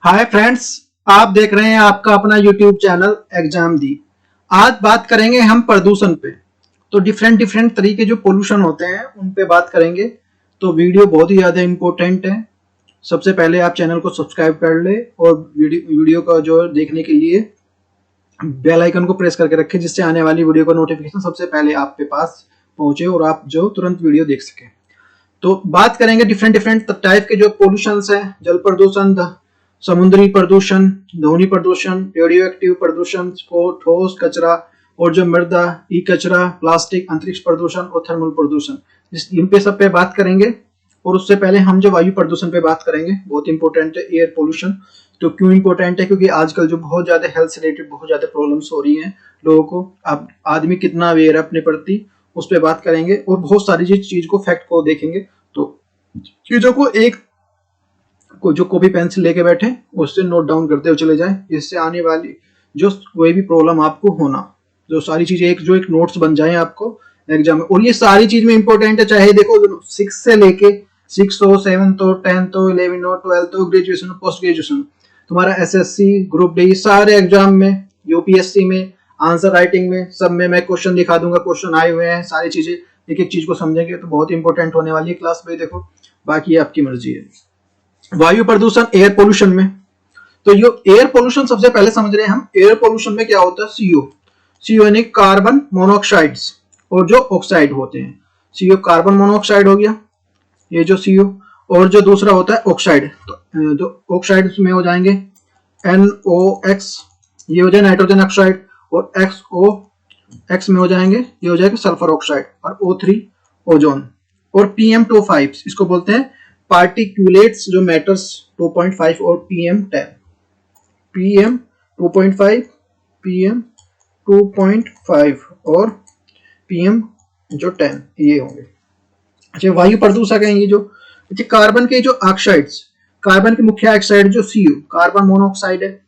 Hi friends, आप देख रहे हैं आपका अपना यूट्यूब चैनल एग्जाम दी। आज बात करेंगे हम प्रदूषण पे। तो डिफरेंट डिफरेंट तरीके जो पोल्यूशन होते हैं उन पे बात करेंगे। तो वीडियो बहुत ही ज़्यादा इम्पोर्टेंट है। सबसे पहले आप चैनल को सब्सक्राइब कर ले और वीडियो का जो देखने के लिए बेल आइकन को प्रेस करके रखें, जिससे आने वाली वीडियो का नोटिफिकेशन सबसे पहले आपके पास पहुंचे और आप जो तुरंत वीडियो देख सकें। तो बात करेंगे डिफरेंट डिफरेंट टाइप के जो पोल्यूशन है। जल प्रदूषण, समुद्री प्रदूषण, ध्वनि प्रदूषण, रेडियो एक्टिव प्रदूषण, ठोस कचरा और जो मृदा, ई कचरा, प्लास्टिक, अंतरिक्ष प्रदूषण और थर्मल प्रदूषण, इन पे सब पे बात करेंगे। और उससे पहले हम जो वायु प्रदूषण पे बात करेंगे, बहुत इंपॉर्टेंट है एयर पोल्यूशन। तो क्यों इंपॉर्टेंट है? क्योंकि आजकल जो बहुत ज्यादा हेल्थ से रिलेटेड बहुत ज्यादा प्रॉब्लम्स हो रही हैं लोगों को। अब आदमी कितना अवेयर है अपने प्रति, उस पर बात करेंगे और बहुत सारी चीज को फैक्ट को देखेंगे। तो चीजों को एक को जो कॉपी पेंसिल लेके बैठे उससे नोट डाउन करते हुए चले जाएं, जिससे आने वाली जो कोई भी प्रॉब्लम आपको होना, जो सारी चीजें एक नोट्स बन जाए आपको एग्जाम में। और ये सारी चीज में इंपॉर्टेंट है, चाहे देखो 6 से लेके 6 हो, 7 हो, 10 हो, 11 हो, 12 हो, ग्रेजुएशन हो, पोस्ट ग्रेजुएशन, तुम्हारा एसएससी, ग्रुप डी, सारे एग्जाम में, यूपीएससी में, आंसर राइटिंग में, सब में मैं क्वेश्चन दिखा दूंगा। क्वेश्चन आए हुए हैं, सारी चीजें एक एक चीज को समझेंगे तो बहुत इंपॉर्टेंट होने वाली है क्लास में। देखो बाकी आपकी मर्जी है। वायु प्रदूषण, एयर पोल्यूशन में, तो ये एयर पोल्यूशन सबसे पहले समझ रहे हैं हम। एयर पोल्यूशन में क्या होता है? सीओ यानी कार्बन मोनोऑक्साइड्स और जो ऑक्साइड होते हैं। सीओ कार्बन मोनोऑक्साइड हो गया, ये जो सीओ। और जो दूसरा होता है ऑक्साइड, तो जो ऑक्साइड में हो जाएंगे NOx, ये हो जाए नाइट्रोजन ऑक्साइड। और XOX में हो जाएंगे, ये हो जाएगा सल्फर ऑक्साइड। और O3 ओजोन। और PM2.5 इसको बोलते हैं पार्टिकुलेट्स जो मैटर्स 2.5 और PM10। PM2.5, PM2.5 और PM जो 10 ये होंगे। अच्छा, वायु प्रदूषक है ये जो कार्बन के जो ऑक्साइड्स, कार्बन के मुख्य ऑक्साइड जो सीओ कार्बन मोनोऑक्साइड है।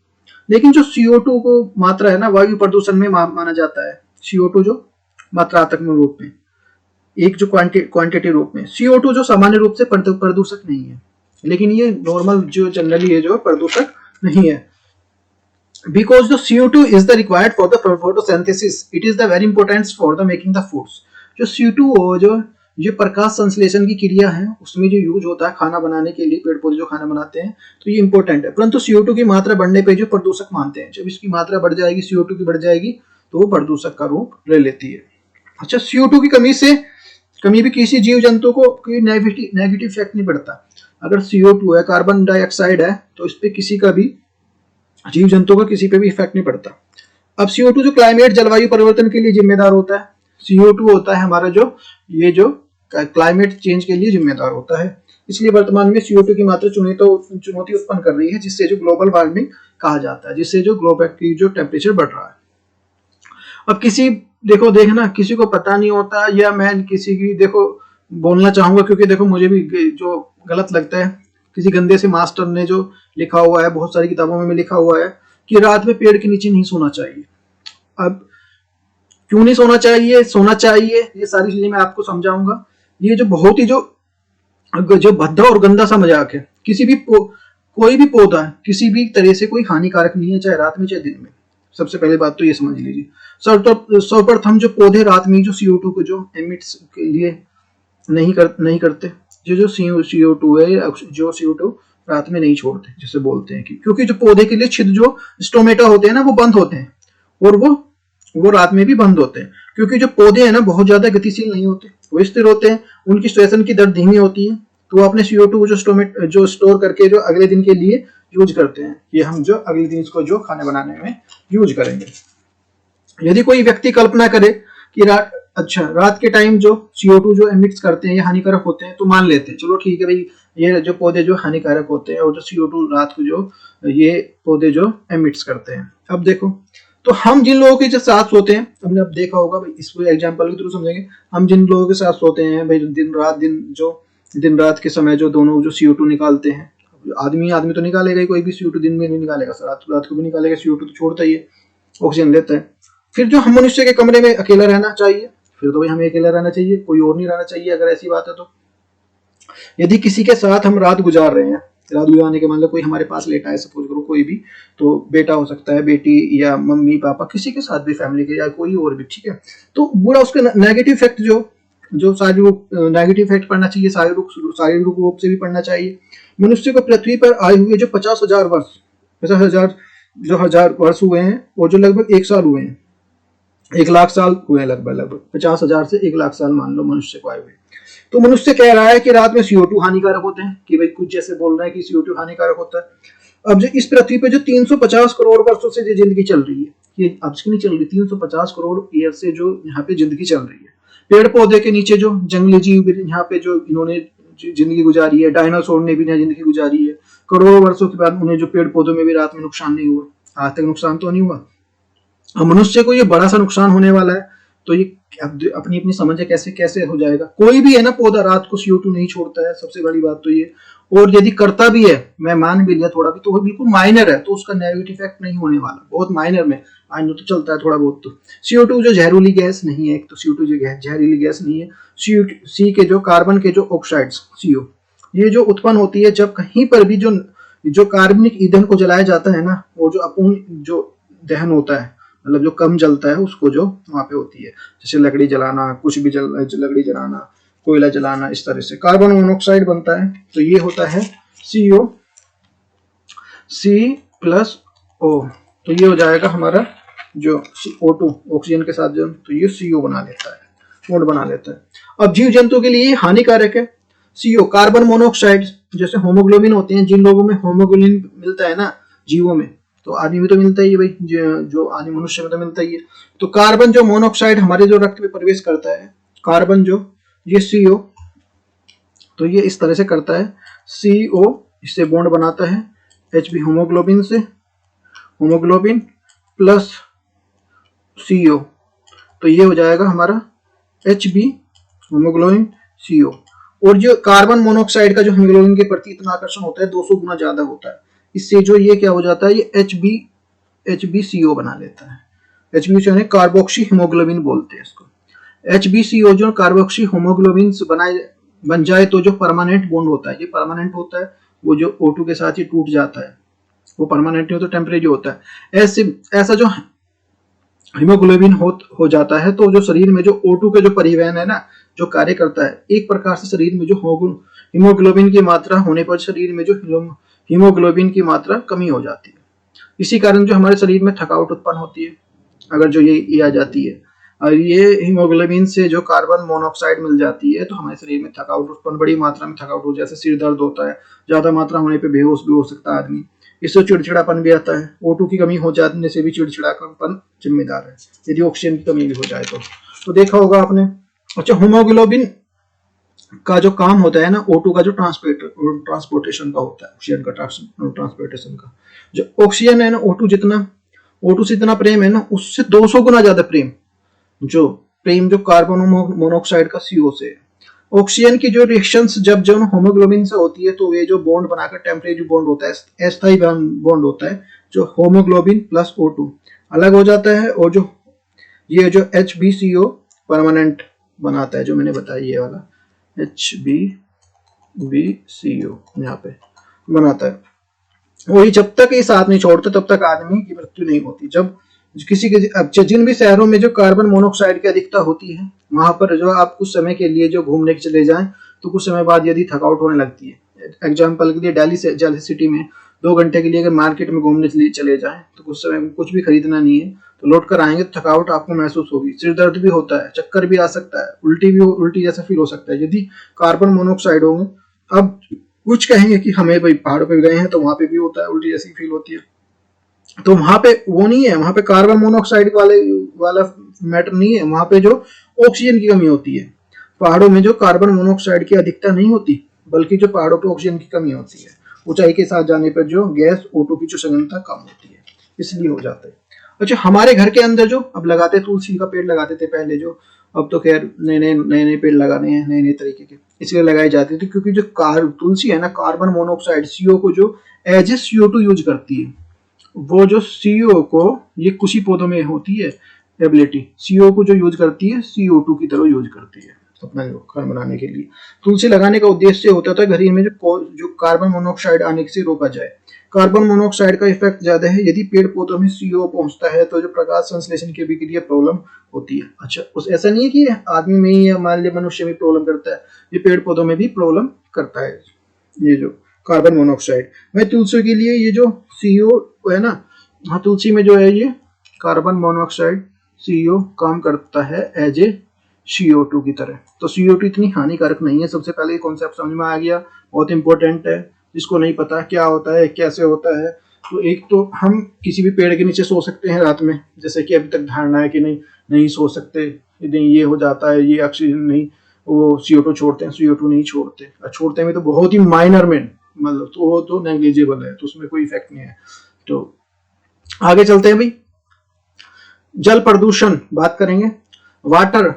लेकिन जो CO2 को मात्रा है ना, वायु प्रदूषण में माना जाता है। CO2 जो मात्रात्मक रूप में, एक जो क्वांटिटी रूप में, CO2 जो सामान्य रूप से प्रदूषक नहीं है, लेकिन ये नॉर्मल जो जनरली है जो प्रदूषक नहीं है। Because the CO2 is the required for the photosynthesis, it is the very important for the making the foods। जो CO2 हो, जो प्रकाश संश्लेषण की क्रिया है उसमें जो यूज होता है खाना बनाने के लिए, पेड़ पौधे जो खाना बनाते हैं, तो ये इंपॉर्टेंट है। परंतु CO2 की मात्रा बढ़ने पे जो प्रदूषक मानते हैं, जब इसकी मात्रा बढ़ जाएगी, CO2 की बढ़ जाएगी, तो वो प्रदूषक का रूप ले लेती है। अच्छा, CO2 की कमी भी किसी जीव जंतु को कोई नेगेटिव इफेक्ट नहीं पड़ता। अगर CO2 है, कार्बन डाइऑक्साइड है, तो इस पे किसी का भी जीव जंतु का किसी पे भी इफेक्ट नहीं पड़ता। अब CO2 जो क्लाइमेट जलवायु परिवर्तन के लिए जिम्मेदार होता है। CO2 होता है हमारा जो क्लाइमेट चेंज के लिए जिम्मेदार होता है। इसलिए वर्तमान में CO2 की मात्रा चुनौती उत्पन्न कर रही है, जिससे जो ग्लोबल वार्मिंग कहा जाता है, जिससे जो ग्लोबल की जो टेम्परेचर बढ़ रहा है। अब देखना किसी को पता नहीं होता, या मैं किसी की बोलना चाहूंगा, क्योंकि देखो मुझे भी जो गलत लगता है, किसी गंदे से मास्टर ने जो लिखा हुआ है, बहुत सारी किताबों में लिखा हुआ है कि रात में पेड़ के नीचे नहीं सोना चाहिए। अब क्यों नहीं सोना चाहिए, सोना चाहिए, ये सारी चीजें मैं आपको समझाऊंगा। ये जो बहुत ही जो भद्दा और गंदा सा मजाक है। कोई भी पौधा किसी भी तरह से कोई हानिकारक नहीं है, चाहे रात में चाहे दिन में। सबसे पहले बात तो ये समझ लीजिए। सर्वप्रथम जो पौधे रात में जो CO2 को जो एमिट्स के लिए नहीं करते, जो CO2 है, जो CO2 रात में नहीं छोड़ते, जिसे बोलते हैं कि क्योंकि जो पौधे के लिए छिद्र जो स्टोमेटा होते हैं ना, वो बंद होते हैं, और वो रात में भी बंद होते हैं। क्योंकि जो पौधे हैं ना बहुत ज्यादा गतिशील नहीं होते, वो स्थिर होते हैं, उनकी श्वसन की दर धीमी होती है, तो वो अपने CO2 जो स्टोर करके जो अगले दिन के लिए यूज करते हैं। ये हम जो अगले दिन इसको जो खाने बनाने में यूज करेंगे। यदि कोई व्यक्ति कल्पना करे कि रात के टाइम जो CO2 जो एमिट्स करते हैं ये हानिकारक होते हैं, तो मान लेते हैं, चलो ठीक है भाई, ये जो पौधे जो हानिकारक होते हैं और जो CO2 रात को जो ये पौधे जो एमिट्स करते हैं। अब देखो, तो हम जिन लोगों के साथ सोते हैं, हमने अब देखा होगा भाई, इसको एग्जांपल के थ्रू समझेंगे। हम जिन लोगों के साथ सोते हैं भाई, दिन रात के समय जो दोनों जो CO2 निकालते हैं, आदमी तो निकालेगा ही, कोई भी CO2 दिन में नहीं निकालेगा, रात को भी निकालेगा। CO2 तो छोड़ता ही है, ऑक्सीजन लेता है। फिर जो हम मनुष्य के कमरे में अकेला रहना चाहिए, फिर तो भाई हमें अकेला रहना चाहिए, कोई और नहीं रहना चाहिए। अगर ऐसी बात है तो यदि किसी के साथ हम रात गुजार रहे हैं, रात गुजारने के मतलब कोई हमारे पास लेटा है, सपोज करो कोई भी, तो बेटा हो सकता है, बेटी या मम्मी पापा, किसी के साथ भी फैमिली के, या कोई और भी, ठीक है। तो बुरा उसके नेगेटिव इफेक्ट जो शारीरिक नेगेटिव इफेक्ट पड़ना चाहिए, शारीरिक रूप से भी पड़ना चाहिए। मनुष्य को पृथ्वी पर आए हुए जो 50,000 वर्ष, 50,000 वर्ष हुए हैं, और जो लगभग 1 साल हुए हैं, 1 लाख साल हुए हैं, लगभग 50,000 से 1 लाख साल मान लो मनुष्य को आए हुए। तो मनुष्य कह रहा है कि रात में CO2 हानिकारक होते हैं, कि भाई कुछ जैसे बोल रहे हैं कि CO2 हानिकारक होता है। अब जो इस पृथ्वी पे जो 350 करोड़ वर्षों से जो जिंदगी चल रही है, ये अब की नहीं चल रही, 350 करोड़ ईयर से जो यहाँ पे जिंदगी चल रही है, पेड़ पौधे के नीचे जो जंगली जीव यहाँ पे जो इन्होंने जिंदगी गुजारी है, डायनासोर ने भी यहाँ जिंदगी गुजारी है, करोड़ों वर्षों के बाद उन्हें जो पेड़ पौधों में भी रात में नुकसान नहीं हुआ, आज तक नुकसान तो नहीं हुआ। अब मनुष्य को ये बड़ा सा नुकसान होने वाला है, तो ये अपनी अपनी समझ है कैसे कैसे हो जाएगा। कोई भी है ना पौधा रात को CO2 नहीं छोड़ता है, सबसे बड़ी बात तो ये, और यदि करता भी है, मैं मान भी लिया थोड़ा भी, तो वो बिल्कुल माइनर है, तो उसका नेगेटिव इफेक्ट नहीं होने वाला, बहुत माइनर में आइनो तो चलता है थोड़ा बहुत। तो CO2 जो जहरीली गैस नहीं है, एक तो CO2 जो जहरीली गैस नहीं है, सी के जो कार्बन के जो ऑक्साइड्स CO, ये जो उत्पन्न होती है जब कहीं पर भी जो कार्बनिक ईंधन को जलाया जाता है ना, और जो अपूर्ण जो दहन होता है, मतलब जो कम जलता है उसको जो वहां पे होती है, जैसे लकड़ी जलाना, कुछ भी लकड़ी जलाना, कोयला जलाना, इस तरह से कार्बन मोनोऑक्साइड बनता है। तो ये होता है CO, C+O, तो ये हो जाएगा हमारा जो O2 ऑक्सीजन के साथ जो, तो ये CO बना लेता है, बॉन्ड बना लेता है। अब जीव जंतु के लिए हानिकारक है CO, कार्बन मोनोऑक्साइड, जैसे होमोग्लोबिन होते हैं, जिन लोगों में होमोग्लोबिन मिलता है ना जीवों में, तो आदमी में तो मिलता ही है भाई, जो आदमी मनुष्य में तो मिलता ही है। तो कार्बन जो मोनोऑक्साइड हमारे जो रक्त में प्रवेश करता है, कार्बन जो ये CO, तो ये इस तरह से करता है, CO इससे बॉन्ड बनाता है Hb होमोग्लोबिन से, होमोग्लोबिन प्लस CO, तो ये हो जाएगा हमारा Hb होमोग्लोबिन CO। और जो कार्बन मोनोऑक्साइड का जो हीमोग्लोबिन के प्रति इतना आकर्षण होता है 200 गुना ज्यादा होता है, इससे जो ये क्या हो जाता है, ये HbCO बना लेता है। HbCO यानी कार्बोक्सी हीमोग्लोबिन बोलते हैं इसको। HbCO जो कार्बोक्सी हीमोग्लोबिन बन जाए तो जो परमानेंट बॉन्ड होता है, ये परमानेंट होता है, वो जो O2 के साथ ही टूट जाता है, वो परमानेंट नहीं होता, टेम्परेरी होता है। ऐसा जो हीमोग्लोबिन हो जाता है, तो जो शरीर में जो O2 के जो परिवहन है ना, जो कार्य करता है, एक प्रकार से शरीर में जो हीमोग्लोबिन की मात्रा होने पर शरीर में जो हीमोग्लोबिन की मात्रा कमी हो जाती है। इसी कारण जो हमारे शरीर में थकावट उत्पन्न होती है, अगर जो ये आ जाती है, और ये हीमोग्लोबिन से जो कार्बन मोनोऑक्साइड मिल जाती है, तो हमारे शरीर में थकावट उत्पन्न, बड़ी मात्रा में थकावट हो, जैसे सिर दर्द होता है, ज्यादा मात्रा होने पे बेहोश भी हो सकता है आदमी, इससे चिड़चिड़ापन भी आता है। O2 की कमी हो जाने से भी चिड़चिड़ापन जिम्मेदार है, यदि ऑक्सीजन की कमी भी हो जाए तो देखा होगा आपने। अच्छा, हीमोग्लोबिन का जो काम होता है ना, O2 का जो ट्रांसपोर्टेशन का होता है, ऑक्सीजन का ट्रांसपोर्टेशन का, जो ऑक्सीजन है ना, O2 से इतना प्रेम है ना, उससे 200 गुना ज्यादा प्रेम जो कार्बन मोनोऑक्साइड का CO से। ऑक्सीजन की जो रिएक्शंस जब जो होमोग्लोबिन से होती है, तो ये जो बॉन्ड बनाकर टेम्परेरी बॉन्ड होता है, अस्थायी बॉन्ड होता है, जो होमोग्लोबिन प्लस O2 अलग हो जाता है, और ये जो HbCO परमानेंट बनाता है, जो मैंने बताया ये वाला HbCO यहाँ पे बनाता है। वही जब तक ये साथ नहीं छोड़ते तब तक आदमी की मृत्यु नहीं होती। जब किसी के जिन भी शहरों में जो कार्बन मोनोऑक्साइड की अधिकता होती है, वहां पर जो आप कुछ समय के लिए जो घूमने के चले जाएं, तो कुछ समय बाद यदि थकावट होने लगती है, एग्जाम्पल के लिए दिल्ली सिटी में 2 घंटे के लिए अगर मार्केट में घूमने के लिए चले जाएं, तो कुछ समय में कुछ भी खरीदना नहीं है, तो लौट कर आएंगे तो थकावट आपको महसूस होगी, सिर दर्द भी होता है, चक्कर भी आ सकता है, उल्टी जैसा फील हो सकता है, यदि कार्बन मोनोऑक्साइड होंगे। अब कुछ कहेंगे कि हमें भाई पहाड़ों पे गए हैं तो वहां पे भी होता है, उल्टी जैसी फील होती है, तो वहां पे वो नहीं है, वहां पे कार्बन मोनोऑक्साइड वाला मैटर नहीं है, वहां पे जो ऑक्सीजन की कमी होती है। पहाड़ों में जो कार्बन मोनोऑक्साइड की अधिकता नहीं होती, बल्कि जो पहाड़ों पे ऑक्सीजन की कमी होती है। ऊंचाई के साथ जाने पर जो गैस O2 की जो सघनता कम होती है, इसलिए हो जाता है। अच्छा, हमारे घर के अंदर जो अब लगाते, तुलसी का पेड़ लगाते थे पहले, जो अब तो खैर नए पेड़ लगाने हैं, नए तरीके के इसलिए लगाए जाते थे, क्योंकि जो तुलसी है ना, कार्बन मोनोऑक्साइड CO को जो एज ए CO2 यूज करती है। वो जो CO को, ये कुछ ही पौधों में होती है एबिलिटी, CO को जो यूज करती है CO2 की तरह यूज करती है। अपना जो खाना बनाने के लिए। तुलसी लगाने का उद्देश्य होता था घर में जो कार्बन मोनोऑक्साइड आने से रोका जाए। कार्बन मोनोऑक्साइड का इफेक्ट ज्यादा है, यदि पेड़ पौधों में CO पहुंचता है तो जो प्रकाश संश्लेषण की भी प्रॉब्लम होती है। अच्छा, उस ऐसा नहीं है कि आदमी में ही मान लिया मनुष्य में प्रॉब्लम करता है, ये पेड़ पौधों में भी प्रॉब्लम करता है ये जो कार्बन मोनोऑक्साइड। मैं तुलसी के लिए ये जो CO है ना, हाँ तुलसी में जो है ये कार्बन मोनोऑक्साइड CO काम करता है एज ए CO2 की तरह। तो CO2 इतनी हानिकारक नहीं है। सबसे पहले ये कॉन्सेप्ट समझ में आ गया, बहुत इंपॉर्टेंट है। जिसको नहीं पता क्या होता है कैसे होता है, तो एक तो हम किसी भी पेड़ के नीचे सो सकते हैं रात में, जैसे कि अभी तक धारणा है कि नहीं सो सकते, नहीं ये हो जाता है, ये ऑक्सीजन नहीं, वो CO2 छोड़ते हैं, CO2 नहीं छोड़ते, छोड़ते हैं तो बहुत ही माइनर में, मतलब तो वो तो नेग्लिजिबल है, तो उसमें कोई इफेक्ट नहीं है। तो आगे चलते हैं भाई, जल प्रदूषण बात करेंगे। Water,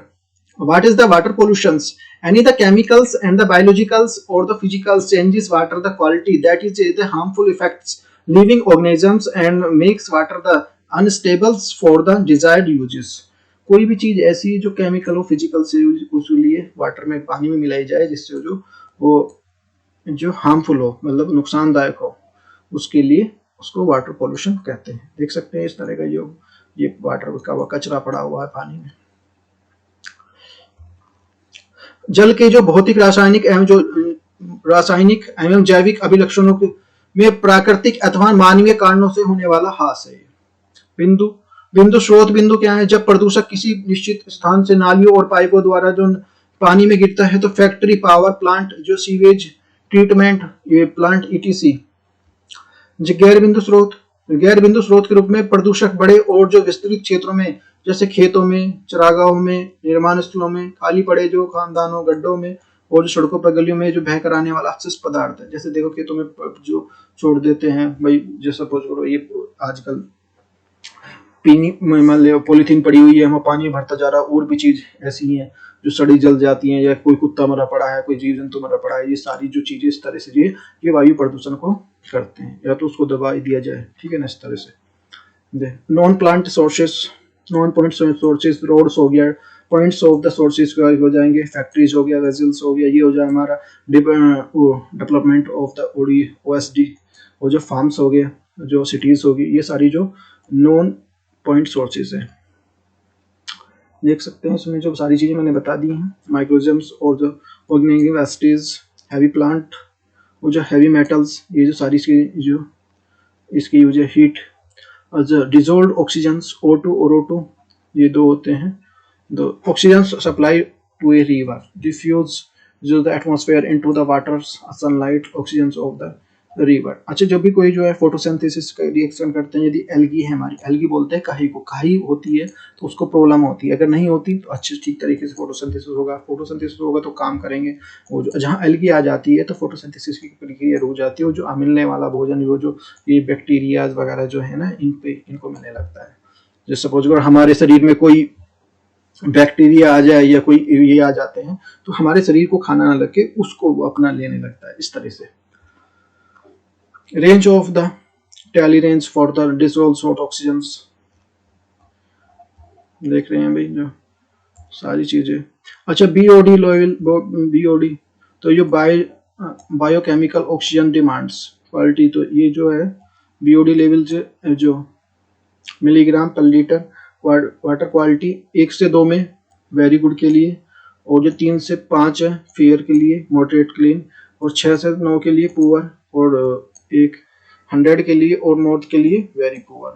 what is the water pollutions? Any the chemicals and the biologicals or the physical changes water the quality that is the harmful effects living organisms and makes water the unstable for the desired uses। कोई भी चीज ऐसी जो chemical हो physical से उसलिए water में पानी में मिलाई जाए जिससे जो वो जो हार्मफुल हो, मतलब नुकसानदायक हो, उसके लिए उसको वाटर पोल्यूशन कहते हैं। देख सकते हैं इस तरह का जो ये वाटर का कचरा पड़ा हुआ है पानी में। जल के जो भौतिक रासायनिक एवं जैविक अभिलक्षणों में प्राकृतिक अथवा मानवीय कारणों से होने वाला ह्रास है। बिंदु स्रोत बिंदु क्या है? जब प्रदूषक किसी निश्चित स्थान से नालियों और पाइपों द्वारा जो पानी में गिरता है तो फैक्ट्री, पावर प्लांट, जो सीवेज ट्रीटमेंट प्लांट ETC। गैर बिंदु स्रोत के रूप में प्रदूषक बड़े और जो विस्तृत क्षेत्रों में, जैसे खेतों में, चरागाहों में, निर्माण स्थलों में, खाली पड़े जो खानदानों, गड्ढों में और जो सड़कों पर गलियों में जो बहकर आने वाला अपशिष्ट पदार्थ है। जैसे देखो खेतों में जो छोड़ देते हैं भाई, जैसा सपोज करो ये आजकल पॉलीथीन पड़ी हुई है, वहाँ पानी भरता जा रहा है, और भी चीज ऐसी है जो सड़ी जल जाती हैं, या कोई कुत्ता मरा पड़ा है, कोई जीव जंतु मरा पड़ा है, ये सारी जो चीजें इस तरह से ये वायु प्रदूषण को करते हैं, या तो उसको दबा दिया जाए, ठीक है ना, इस तरह से। Non plant sources, non point sources, roads हो गया, पॉइंट्स ऑफ द सोर्सेस हो जाएंगे, फैक्ट्रीज हो गया, वेजल्स हो गया, ये हो जाए हमारा डेवलपमेंट ऑफ द OSD, और जो फार्म्स हो गए, जो सिटीज होगी, ये सारी जो नॉन पॉइंट सोर्सेज है। देख सकते हैं इसमें जो सारी चीजें मैंने बता दी हैं, माइक्रोजम्स और जो ऑर्गेनिक वेस्टेज, हैवी प्लांट और जो हैवी मेटल्स, ये जो सारी जो इसकी यूज है, हीट और जो डिजोल्व ऑक्सीजन्स O2 और O2, ये दो होते हैं। The oxygen supply to a river diffuse जो the atmosphere into the waters, sunlight, oxygens of the river। अच्छा, जब भी कोई जो है फोटोसिंथेसिस का रिएक्शन करते हैं, यदि एल्गी है, हमारी एल्गी बोलते हैं काई को, काई होती है तो उसको प्रॉब्लम होती है, अगर नहीं होती तो अच्छे ठीक तरीके से फोटोसिंथेसिस होगा तो काम करेंगे। वो जहाँ एल्गी आ जाती है तो फोटोसिंथेसिस की प्रक्रिया रुक जाती है, और जो मिलने वाला भोजन जो ये बैक्टीरियाज वगैरह जो है ना, इनको मिलने लगता है। जैसे सपोज अगर हमारे शरीर में कोई बैक्टीरिया आ जाए या कोई ये आ जाते हैं तो हमारे शरीर को खाना ना लगे, उसको वो अपना लेने लगता है, इस तरह से। Range of the tally range for the dissolve salt oxygens, देख रहे हैं भाई जो सारी चीजें। अच्छा, BOD लेवल, BOD तो ये बायोकेमिकल ऑक्सीजन डिमांड्स क्वालिटी, तो ये जो है BOD लेवल से जो मिलीग्राम पर लीटर वाटर क्वालिटी 1 से 2 में वेरी गुड के लिए, और जो 3 से 5 है फेयर के लिए, मॉडरेट क्लीन, और 6 से 9 के लिए पुअर, और 100 के लिए और नॉर्थ के लिए वेरी पुअर।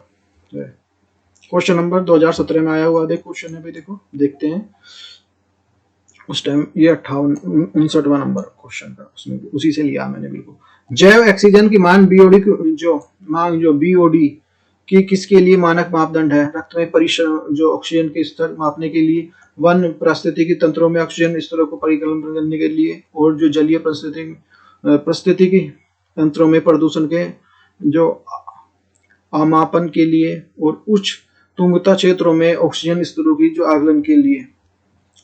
क्वेश्चन नंबर 2017 में आया हुआ क्वेश्चन है भाई, देखो देखते हैं। उस टाइम ये 59वां नंबर क्वेश्चन का, उसमें उसी से लिया मैंने बिल्कुल। जैव ऑक्सीजन की मांग BOD जो BOD कि किसके लिए मानक मापदंड है? रक्त में जो ऑक्सीजन के स्तर मापने के लिए, वन पारिस्थितिकी तंत्रों में ऑक्सीजन स्तरों को परिकलन करने के लिए, और जो जलीय पारिस्थितिकी तंत्रों में प्रदूषण के जो आमापन के लिए, और उच्च तुंगता क्षेत्रों में ऑक्सीजन स्तरों की जो आकलन के लिए।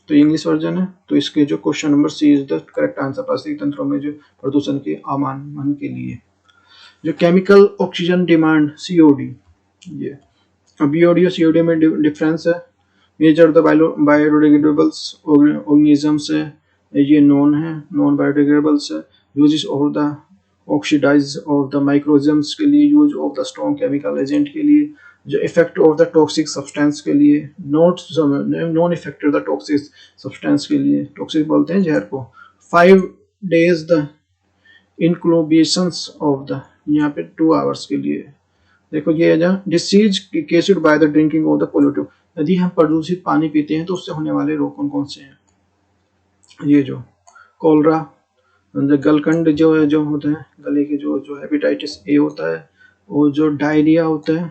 तो इंग्लिश वर्जन है, तो इसके जो question number C is the correct answer. पारिस्थितिकी तंत्रों में जो प्रदूषण के आमापन के लिए। जो केमिकल ऑक्सीजन डिमांड COD, ये BOD और COD में डिफरेंस है। मेजर द बायोडिग्रेडेबल्स ऑर्गेनिजम्स है, ये नॉन है, नॉन बायोडिग्रेडेबल्स है। Uses of the oxidise of the microorganisms के लिए, use of the strong chemical agent के लिए, जो effect of the toxic substance के लिए, non effect of the toxic substance के लिए, टॉक्सिक बोलते हैं जहर को। 5 days the incubations of the, यहाँ पे 2 hours के लिए। देखो ये है disease caused by the drinking of the pollutive, यदि हम प्रदूषित पानी पीते हैं तो उससे होने वाले रोग कौन कौन से हैं? ये जो कोलरा, गलकंड जो है, जो होता है गले के, जो हेपेटाइटिस ए होता है, और जो डायरिया होता है,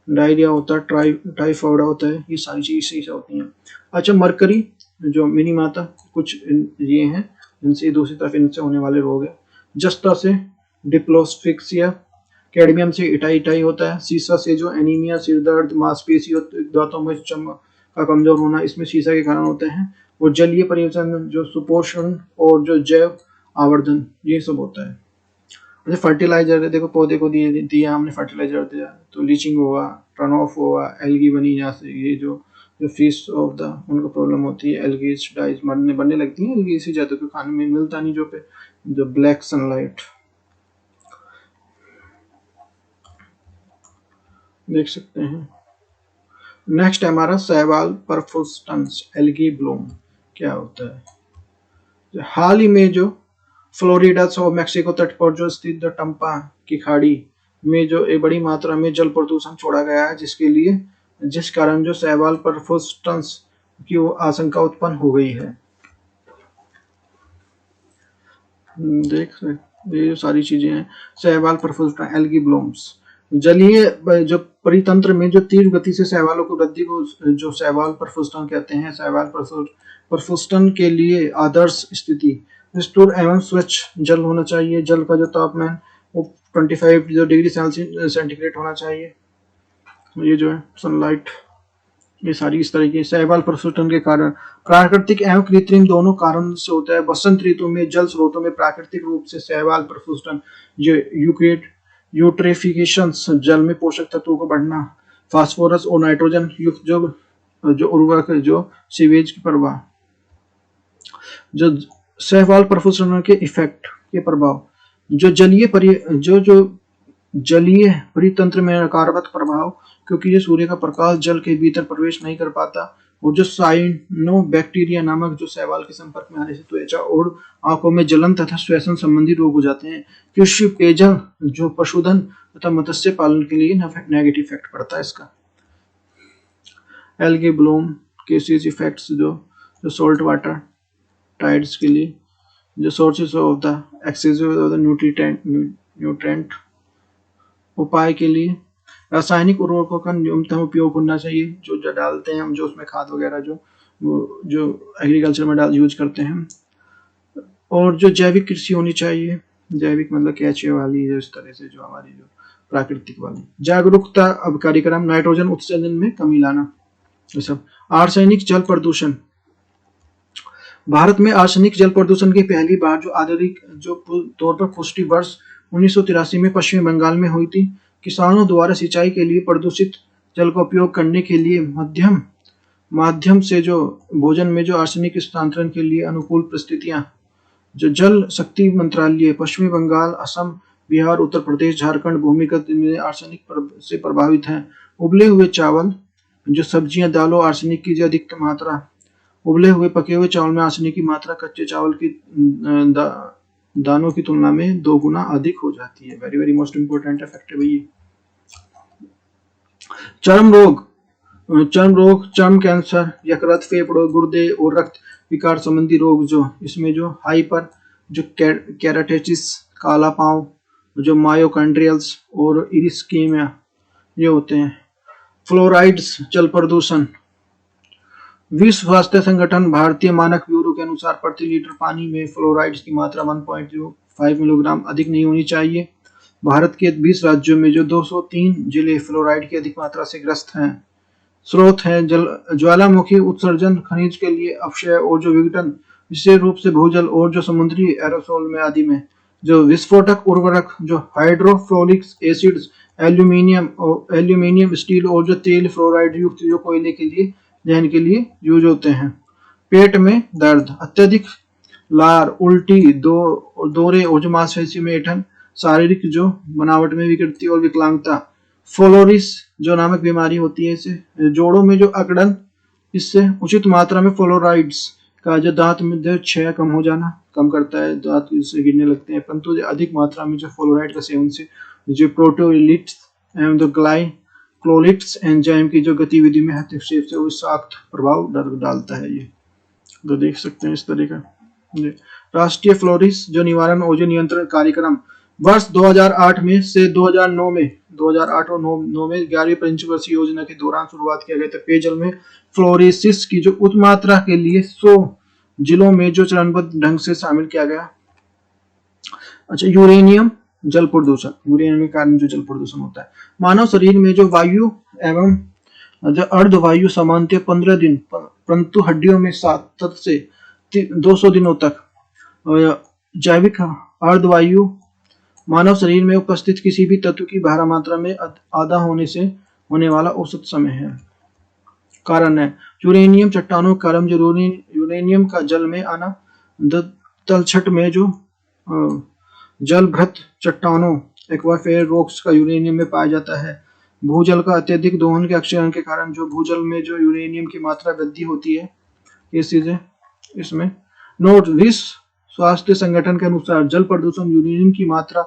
टाइफाइड होता है, ये सारी चीजें इसे होती हैं। अच्छा, मरकरी जो मिनी माता, कुछ ये हैं इनसे दूसरी तरफ इनसे होने वाले रोग है। जस्ता से डिप्लोस्फिक्सिया, कैडमियम से इटाई होता है। सीसा से जो एनीमिया, सिर दर्द, मांसपेशी और दांतों में चमक का कमजोर होना, इसमें सीसा के कारण होते हैं। और जलीय परिवर्तन, जो सुपोषण और जो जैव आवर्धन, ये सब होता है। जैसे फर्टिलाइजर, देखो पौधे को दिया हमने फर्टिलाइजर दिया तो लीचिंग होगा, टर्न ऑफ होगा, एल्गी बनी, यहाँ से ये जो फिश ऑफ द, उनको प्रॉब्लम होती है, एल्गीज डाइज बनने लगती है, एल्गी इसी जाते को खाने में मिलता नहीं, जो ब्लैक सनलाइट देख सकते हैं। नेक्स्ट है हमारा शैवाल परफुस्टन्स एल्गी ब्लूम, क्या होता है? हाल ही में जो फ्लोरिडा और मेक्सिको तट पर जो स्थित द टम्पा की खाड़ी में जो एक बड़ी मात्रा में जल प्रदूषण छोड़ा गया है, जिस कारण जो शैवाल परफुस्टन्स की आशंका उत्पन्न हो गई है। देख ये सारी चीजें हैं। शैवाल परफुस्टन, एल्गी ब्लूम्स, जलीय जो परितंत्र में जो तीव्र गति से शैवालों को वृद्धि को जो शैवाल परफुस्टन कहते हैं। शैवाल परफुस्टन के लिए आदर्श स्थिति स्थिर एवं स्वच्छ जल होना चाहिए। जल का जो तापमान वो 25 डिग्री सेंटीग्रेड होना चाहिए। ये जो है सनलाइट, ये सारी इस तरह की। शैवाल परफुस्टन के कारण प्राकृतिक एवं कृत्रिम दोनों कारण से होता है। बसंत ऋतु में जल स्रोतों में प्राकृतिक रूप से शैवाल परफुस्टन, जो यूट्रेफिकेशन, जल में पोषक तत्वों को बढ़ना, फास्फोरस और नाइट्रोजन युक्त जो उर्वरक, जो सीवेज की प्रवाह, जो शैवाल परफुस्टन के इफेक्ट के प्रभाव, जो जलीय परितंत्र में नकारात्मक प्रभाव, क्योंकि ये सूर्य का प्रकाश जल के भीतर प्रवेश नहीं कर पाता। और जो साइनोबैक्टीरिया नामक जो शैवाल के संपर्क में आने से त्वचा और आंखों में जलन तथा श्वसन संबंधी रोग हो जाते हैं। कृषि, पेयजल, जो पशुधन तथा मत्स्य पालन के लिए नेगेटिव इफेक्ट पड़ता है इसका। एल्गी ब्लूम केसेस इफेक्ट्स, जो सॉल्ट वाटर टाइड्स के लिए, जो sources of the excessive of the nutrient, उपाय के लिए रासायनिक उर्वरकों का न्यूनतम उपयोग होना चाहिए। जो डालते हैं हम, जो उसमें खाद वगैरह जो एग्रीकल्चर में यूज करते हैं। और जो जैविक कृषि होनी चाहिए, जैविक मतलब कैचे वाली, जो इस तरह से जो हमारी जो प्राकृतिक वाली। जागरूकता अब कार्यक्रम, नाइट्रोजन उत्सर्जन में कमी लाना, ये सब। आर्सेनिक जल प्रदूषण, भारत में आर्सेनिक जल प्रदूषण की पहली बार जो आधिकारिक जो तौर पर पुष्टि वर्ष 1983 में पश्चिमी बंगाल में हुई थी। किसानों द्वारा सिंचाई के लिए प्रदूषित जल का उपयोग करने के लिए माध्यम से जो भोजन में जो आर्सेनिक स्थानांतरण के लिए अनुकूल परिस्थितियां, जो जल शक्ति मंत्रालय पश्चिमी बंगाल, असम, बिहार, उत्तर प्रदेश, झारखंड भूमिगत में आर्सेनिक से प्रभावित हैं। उबले हुए चावल, जो सब्जियां, दालों, आर्सेनिक की जो अधिक मात्रा, उबले हुए पके हुए चावल में आर्सेनिक की मात्रा कच्चे चावल की दानों की तुलना में 2 गुना अधिक हो जाती है। Very very most important fact है भैया। चर्म रोग, चर्म कैंसर, यकृत, फेफड़ों, गुर्दे और रक्त विकार संबंधी रोग, जो इसमें जो हाइपर जो केराटिटिस, काला पांव, जो मायोकांड्रियल्स और इरिस्कीमिया, ये होते हैं। फ्लोराइड्स, जल प्रदूषण, विश्व स्वास्थ्य संगठन भारतीय मानक ब्यूरो के अनुसार प्रति लीटर पानी में फ्लोराइड्स की मात्रा 1.05 मिलीग्राम अधिक नहीं होनी चाहिए। भारत के 20 राज्यों में जो 203 जिले फ्लोराइड की अधिक मात्रा से ग्रस्त हैं। स्रोत है ज्वालामुखी उत्सर्जन, खनिज के लिए अपक्षय और जो विघटन, विशेष रूप से भूजल और जो समुद्री एरोसोल में आदि में जो विस्फोटक उर्वरक, जो हाइड्रोफ्लोरिक एसिड्स, एल्यूमिनियम, स्टील और जो तेल फ्लोराइड युक्त जो कोयले के लिए दहन के लिए यूज होते हैं। पेट में दर्द, अत्यधिक लार, उल्टी, दौरे और जो मांसपेशी में ऐंठन, शारीरिक जो बनावट में विकृति और विकलांगता, फ्लोरोसिस जो नामक बीमारी होती है, इसे जोड़ों में जो अकड़न, इससे उचित मात्रा में फ्लोराइड्स का जो दांत में जो क्षय कम हो जाना, कम करता है, दांत इससे गिरने लगते हैं। परंतु अधिक मात्रा में जो फ्लोराइड का सेवन से जो प्रोटीओलिट्स एवं जो ग्लाइकोलिट्स एंजाइम की जो गतिविधि में हस्तक्षेप से विषाक्त प्रभाव डालता है। ये तो देख सकते हैं इस तरह का। राष्ट्रीय फ्लोरिस जो निवारण और जो नियंत्रण कार्यक्रम वर्ष 2008 में से 2009 में 2008 और 9 में 11वीं पंचवर्षीय योजना के दौरान शुरुआत किया गया था। पेयजल में फ्लोरिसिस की जो उच्च मात्रा के लिए 100 जिलों में जो चरणबद्ध ढंग से शामिल किया गया। अच्छा, यूरेनियम जल प्रदूषण, यूरेनियम के कारण जो जल प्रदूषण होता है। मानव शरीर में जो वायु एवं जो अर्धवायु सामान्यतः 15 दिन, परंतु हड्डियों में 7 से 200 दिनों तक जैविक अर्धवायु मानव शरीर में उपस्थित किसी भी तत्व की भारा मात्रा में आधा होने से होने वाला औसत समय है। कारण है यूरेनियम चट्टानों के कारण जो यूरेनियम का जल में आना, तलछट में जो जलभृत चट्टानों एक्वाफेयर रॉक्स का यूरेनियम में पाया जाता है। भूजल का अत्यधिक दोहन के अक्षरण के कारण जो भूजल में जो यूरेनियम की मात्रा वृद्धि होती है, ये चीजें इसमें। नोट, विश्व स्वास्थ्य संगठन के अनुसार जल प्रदूषण यूरेनियम की मात्रा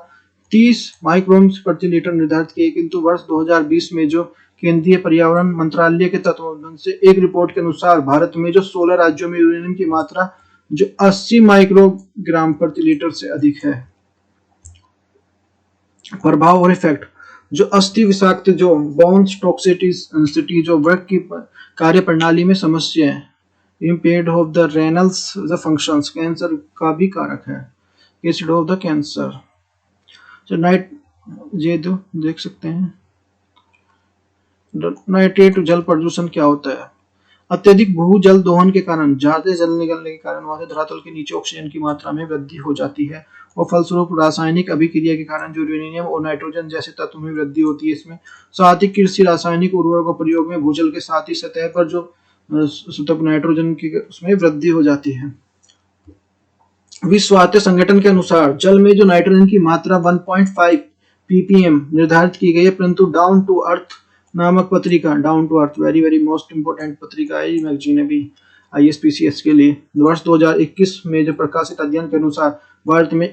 30 माइक्रोन प्रति लीटर निर्धारित की है, किंतु वर्ष 2020 में जो केंद्रीय पर्यावरण मंत्रालय के तत्वावधान से एक रिपोर्ट के अनुसार भारत में जो 16 राज्यों में यूरेनियम की मात्रा जो 80 माइक्रोग्राम प्रति लीटर से अधिक है। प्रभाव और इफेक्ट, जो अस्थि विषाक्त, जो बोन्स टॉक्सिसिटी, जो वृक्क की कार्य प्रणाली में समस्या है, impaired of the Reynolds the functions, cancer का भी कारक है, एसिड ऑफ द कैंसर। तो ये दो देख सकते हैं। नाइट्रेट जल प्रदूषण क्या होता है? अत्यधिक भूजल दोहन के कारण, ज्यादा जल निकलने के कारण वहां से धरातल के नीचे ऑक्सीजन की मात्रा में वृद्धि हो जाती है और फलस्वरूप रासायनिक अभिक्रिया के कारण जो यूरेनियम और नाइट्रोजन जैसे तत्वों में वृद्धि होती है इसमें। साथ ही कृषि रासायनिक उर्वरकों के प्रयोग में भूजल के साथ ही सतह पर जो नाइट्रोजन की उसमें वृद्धि हो जाती है। विश्व स्वास्थ्य संगठन के अनुसार जल में जो नाइट्रोजन की मात्रा 1.5 ppm निर्धारित की गई है, परंतु डाउन टू अर्थ नामक पत्रिका, down to earth very very most important पत्रिका है मैगजीन है भी ISPCS के लिए, वर्ष 2021 में जो प्रकाशित अध्ययन के अनुसार भारत में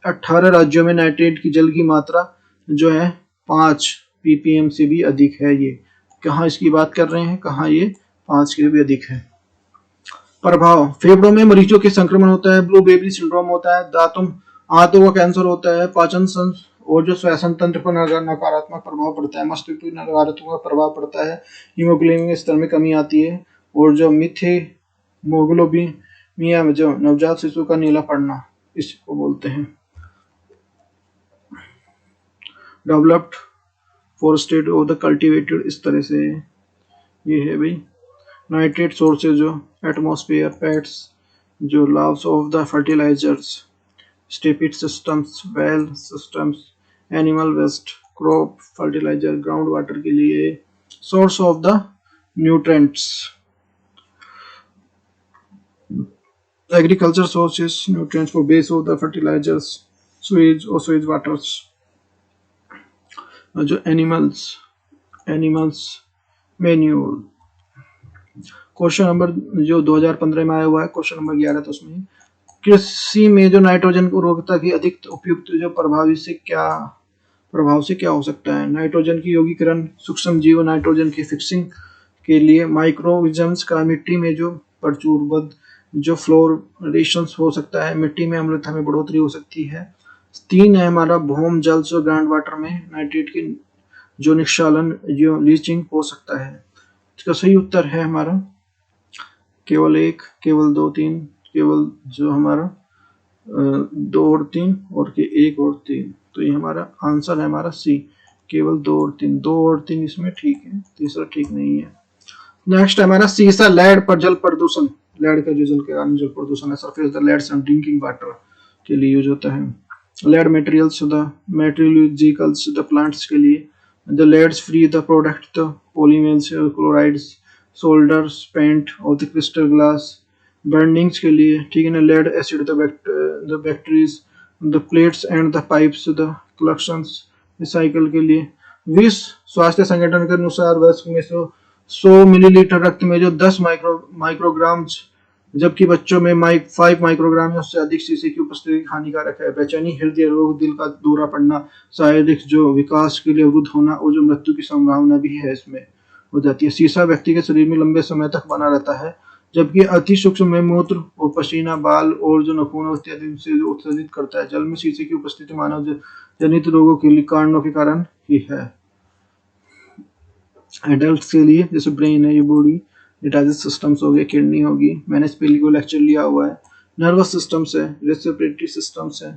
18 राज्यों में नाइट्रेट की जल की मात्रा जो है 5 ppm से भी अधिक है। ये कहाँ इसकी बात कर रहे हैं, कहाँ ये 5 के भी अधिक है। प्रभाव, फेफड़ों में मरीजों के संक्रमण होता है, ब्लू बेबी सिंड्रोम होता है, आंतों का कैंसर होता है, पाचन और जो श्वसन तंत्र पर नकारात्मक प्रभाव पड़ता है, मस्तिष्क पर नकारात्मक प्रभाव पड़ता है, हीमोग्लोबिन स्तर में कमी आती है और जो मिथेमोग्लोबिनिया में जो नवजात शिशु का नीला पड़ना, इसको बोलते हैं। Developed for state of the cultivated, इस तरह से ये है भाई। नाइट्रेट सोर्सेज जो एटमॉस्फेयर, पेट्स, जो loss of the fertilisers, septic systems, well systems, animal waste, crop fertiliser, ground water के लिए, source of the nutrients, agriculture sources nutrients for base of the fertilisers, sewage और sewage waters, जो animals manure. Question number जो 2015 में आया हुआ है, question number 11, तो उसमें कृषि में जो नाइट्रोजन उर्वरकता की अधिक उपयुक्त जो प्रभाव से क्या हो सकता है? नाइट्रोजन की यौगिकीकरण, सूक्ष्म जीव नाइट्रोजन की फिक्सिंग के लिए, माइक्रोऑर्गेनिजम्स का मिट्टी में जो प्रचुरबद्ध जो फ्लोरेशन हो सकता है, मिट्टी में अम्लता में बढ़ोतरी हो सकती है। 3 है हमारा भौम जल, जो ग्राउंड वाटर में नाइट्रेट की जो निक्षालन, जो लीचिंग हो सकता है। इसका सही उत्तर है हमारा केवल 1, केवल 2, 3, केवल जो हमारा 2 और 3 और के 1 और 3, तो ये हमारा आंसर है हमारा सी, केवल 2 और 3। 2 और 3 इसमें ठीक है, तीसरा ठीक नहीं है। नेक्स्ट हमारा सीसा लेड पर जल प्रदूषण, लेड का जो जल के कारण जल प्रदूषण है, surface the leads and drinking water के लिए यूज होता है। Lead materials the metallurgicals the plants के लिए, the leads free the product the polymers chlorides solder paint और द क्रिस्टल ग्लास, बर्निंग्स के लिए, ठीक है ना, lead acid the batteries, the plates and the pipes the collections, recycle के लिए। विश्व स्वास्थ्य संगठन के अनुसार वर्ष में 100 मिलीलीटर रक्त में जो 10 माइक्रोग्राम, जबकि बच्चों में 5 माइक्रोग्राम या उससे अधिक सीसी की उपस्थिति हानिकारक है। बेचैनी, हृदय रोग, दिल का दौरा पड़ना, शारीरिक जो विकास के लिए अवरुद्ध होना और जो मृत्यु की संभावना भी है इसमें हो जाती है। सीसा व्यक्ति के शरीर में लंबे समय तक बना रहता है, जबकि अति सूक्ष्म में मूत्र और पसीना, बाल और जो नखून इत्यादि से जो उत्सर्जित करता है। जल में सीसे की उपस्थिति मानव जनित रोगों के लिए कारणों के कारण ही है। एडल्ट के लिए जैसे ब्रेन है, ये बॉडी, डाइजेस्ट सिस्टम्स हो गए, किडनी होगी, मैंने इस पे को लेक्चर लिया हुआ है। नर्वस सिस्टम्स है, रेस्पिरेटरी सिस्टम्स है,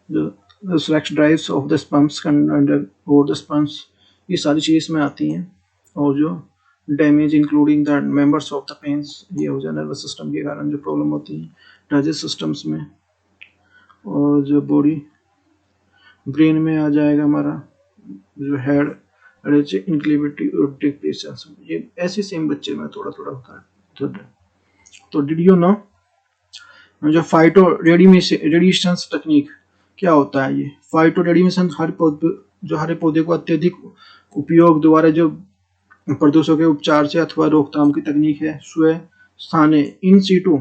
जो select drives of the spams और द स्पम्स, ये सारी चीज़ इसमें आती हैं। और जो damage including the members of the pens, ये हो जाए नर्वस सिस्टम के कारण जो प्रॉब्लम होती है डाइजेस्ट सिस्टम्स में। और जो बॉडी ब्रेन में आ जाएगा हमारा जो हेड, इंक्लिविटी और डिप्रेशन, ये ऐसे सेम बच्चे में थोड़ा थोड़ा होता है। तो डिड यू नो जो फाइटो रेडिएशन टेक्निक क्या होता है? ये फाइटो रेडिएशन हरे पौधे को अत्यधिक उपयोग द्वारा जो प्रदूषकों के उपचार से अथवा रोकथाम की तकनीक है। स्थाने इन सीटू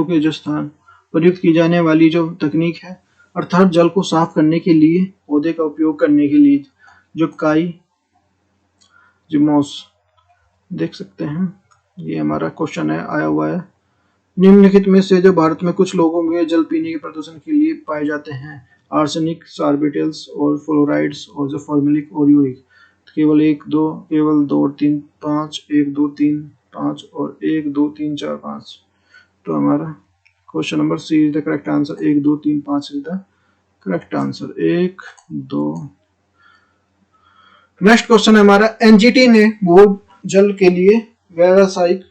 के जो स्थान प्रयुक्त की जाने वाली जो तकनीक है, अर्थात जल को साफ करने के लिए पौधे का उपयोग करने के लिए जो काई जिमोस, देख सकते हैं, ये हमारा क्वेश्चन है आया हुआ है। निम्नलिखित में से जो भारत में कुछ लोगों में जल पीने के प्रदूषण के लिए पाए जाते हैं? आर्सेनिक, सार्बिटल्स और फ्लोराइड्स और जो फॉर्मेलिक और यूरिक। केवल 1 2 केवल 2 3 5 1 2 3 5 और 1 2 3 4 5। तो हमारा question number C is the correct answer. 1 2 3 5 is the correct answer. 1 2। Next question है हमारा, एनजीटी ने भू जल के लिए व्यावसायिक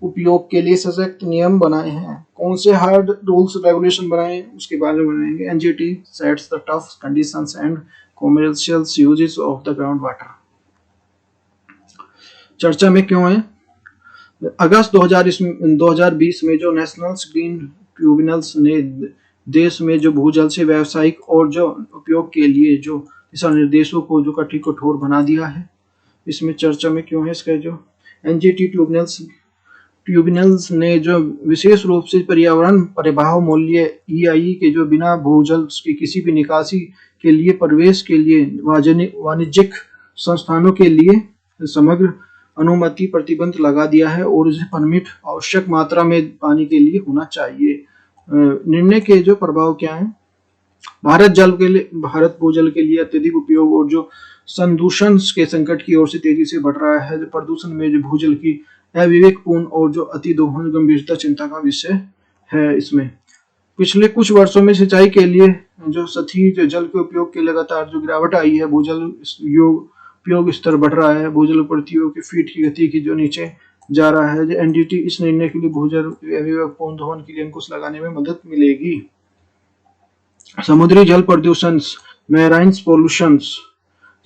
उपयोग के लिए सशक्त नियम बनाए हैं। कौन से हार्ड रूल्स रेगुलेशन बनाए उसके बारे में बनाएंगे। NGT sets the tough conditions and commercial uses of the ground water. चर्चा में क्यों है? अगस्त 2020 में जो नेशनल ग्रीन ट्रिब्यूनल्स ने देश में जो भूजल से व्यावसायिक और जो उपयोग के लिए जो दिशा निर्देशों को जो कठोर बना दिया है। इसमें चर्चा में क्यों है इसका जो एनजीटी ट्रिब्यूनल्स ने जो विशेष रूप से पर्यावरण प्रभाव मूल्य ईआई के जो बिना भूजल की किसी भी निकासी के लिए प्रवेश के लिए वाणिज्यिक संस्थानों के लिए समग्र अनुमति प्रतिबंध लगा दिया है और इसे परमिट आवश्यक मात्रा में पानी के लिए होना चाहिए। निर्णय के जो प्रभाव क्या है? भारत भूजल के लिए अत्यधिक उपयोग और जो संदूषण के संकट की ओर से तेजी से बढ़ रहा है। जो प्रदूषण में जो भूजल की अविवेकपूर्ण और जो अति दोहन गंभीरता चिंता का विषय है। इसमें पिछले कुछ वर्षों में सिंचाई के लिए जो सतही जल के उपयोग की लगातार जो गिरावट आई है, भूजल उपयोग स्तर बढ़ रहा है, भूजल पृथ्वी के फीट की गति की जो नीचे जा रहा है। जो एनजीटी इस निर्णय के लिए भूजल अविवेकपूर्ण दोहन के लिए अंकुश लगाने में मदद मिलेगी। समुद्री जल प्रदूषण, मैराइन पोल्यूशंस।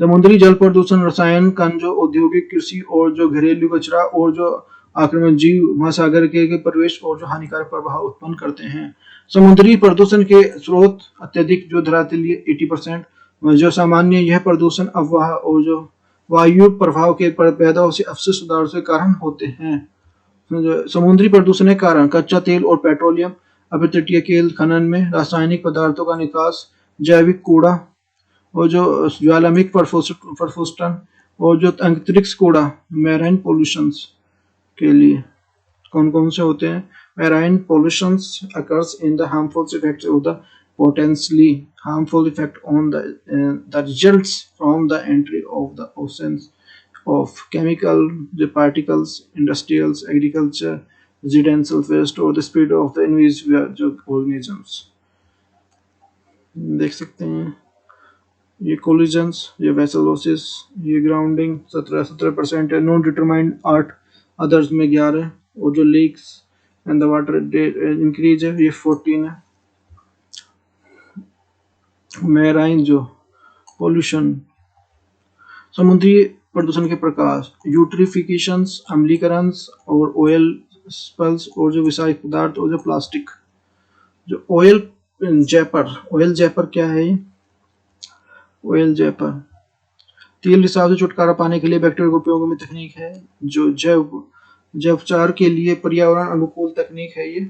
समुद्री जल प्रदूषण रसायन कण जो औद्योगिक, कृषि और जो घरेलू कचरा और जो आक्रमण जीव महासागर के प्रवेश और जो हानिकारक प्रभाव उत्पन्न करते हैं। समुद्री प्रदूषण के स्रोत अत्यधिक जो धरातलीय 80%, जो सामान्य यह प्रदूषण अफवाह और जो वायु प्रभाव के पैदा से अवशिष्ट पदार्थों के कारण होते हैं। समुद्री प्रदूषण के कारण कच्चा तेल और पेट्रोलियम, अपतटीय तेल खनन में रासायनिक पदार्थों का निकास, जैविक कूड़ा और जो ज्वालामुखी प्रफुस्टन और जो अंतरिक्ष कूड़ा, मैराइन पोल्यूशंस के लिए कौन कौन से होते हैं? Marine pollution occurs in the harmful effects of the potentially harmful effect on the results from the entry of the oceans of chemical particles, industrial, agriculture, residential waste or the spread of the invasive organisms। देख सकते हैं ये collisions, ये vessel losses, ये grounding 17% है, non determined 8, others में 11 और जो leaks and the water increase है ये 14 है। मैराइन जो पोल्यूशन, समुद्री प्रदूषण के प्रकार, यूट्रिफिकेशंस, अम्लीकरणस और ऑयल स्पल्स और जो विषाक्त पदार्थ और जो प्लास्टिक। जो ऑयल जैपर क्या है? ऑयल जैपर तेल रिसाव से छुटकारा पाने के लिए बैक्टीरिया उपयोग में तकनीक है। जो जैवचार के लिए पर्यावरण अनुकूल तकनीक है ये।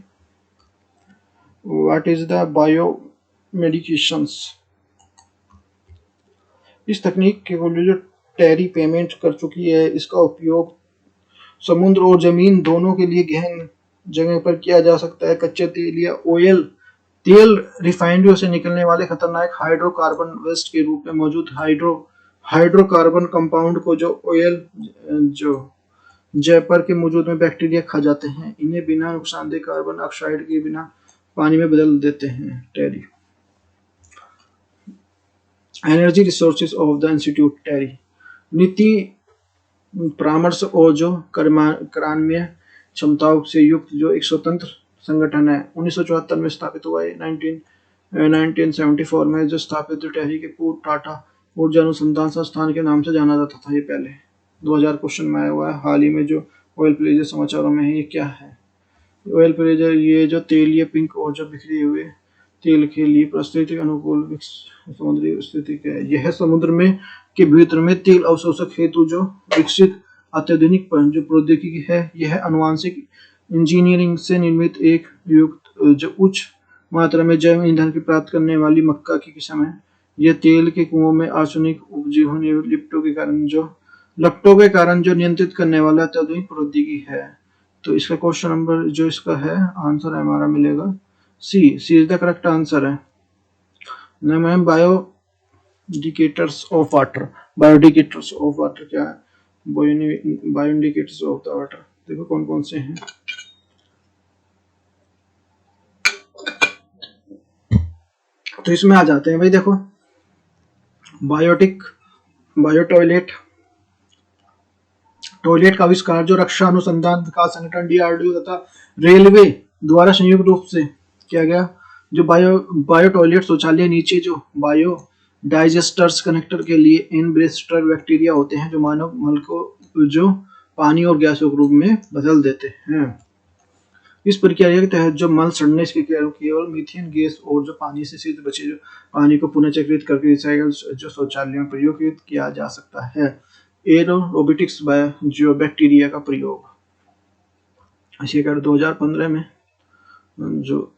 What is the bio medications? इस तकनीक के लिए जो टेरी पेमेंट कर चुकी है, इसका उपयोग समुद्र और जमीन दोनों के लिए गहन जगह पर किया जा सकता है। कच्चे तेल या ऑयल तेल रिफाइनरियों से निकलने वाले खतरनाक हाइड्रोकार्बन वेस्ट के रूप में मौजूद हाइड्रोकार्बन कंपाउंड को जो ऑयल जो जैपर के मौजूद में बैक्टीरिया खा जाते हैं, इन्हें बिना नुकसानदेह कार्बन ऑक्साइड के बिना पानी में बदल देते हैं। TERI energy resources of the institute. TERI नीति परामर्श और जो कार्यान्वयन क्षमताओं से युक्त जो एक स्वतंत्र संगठन है, 1974 में स्थापित हुआ है। 1974 में जो स्थापित टेरी के पूर्व टाटा ऊर्जा अनुसंधान संस्थान के नाम से जाना जाता था। ये पहले 2000 क्वेश्चन में आया हुआ है। हाल ही में जो ऑयल प्लेजर समाचारों में है, ये क्या है? ऑयल प्लेजर ये जो तेलीय पिंक और जो बिखरे हुए तेल के लिए परिस्थिति अनुकूल समुद्री स्थिति है। यह समुद्र में के भीतर में तेल अवशोषक हेतु जो विकसित अत्याधुनिक जो प्रौद्योगिकी है, यह अनुवांशिक इंजीनियरिंग से निर्मित एक युक्त जो उच्च मात्रा में जैव ईंधन की प्राप्त करने वाली मक्का की किस्म है। यह तेल के कुओं में आर्सेनिक उपजी होने लपटों के कारण जो नियंत्रित करने वाला अत्याधुनिक प्रौद्योगिकी है। तो इसका क्वेश्चन नंबर जो इसका है आंसर है हमारा मिलेगा C is the correct answer है। Ma'am bioindicators of water. Bioindicators of water क्या है? बायोइंडिकेटर्स ऑफ द वाटर देखो कौन कौन से हैं। तो इसमें आ जाते हैं भाई, देखो बायो टॉयलेट का आविष्कार जो रक्षा अनुसंधान विकास संगठन डीआरडीओ तथा रेलवे द्वारा संयुक्त रूप से किया गया। जो बायो टॉयलेट शौचालय नीचे जो बायो डाइजेस्टर्स कनेक्टर के लिए एनब्रेस्टर बैक्टीरिया होते हैं जो मानव मल को जो पानी और गैसों के रूप में बदल देते हैं। इस प्रक्रिया के तहत जो मल सड़ने के केवल मीथेन गैस और जो पानी से सिद्ध बचे जो पानी को पुनः चक्रित करके रिसाइकल जो शौचालयों में प्रयोग किया जा सकता है। एरोबिटिक्स जो बैक्टीरिया का प्रयोग। इसी कर 2015 में जो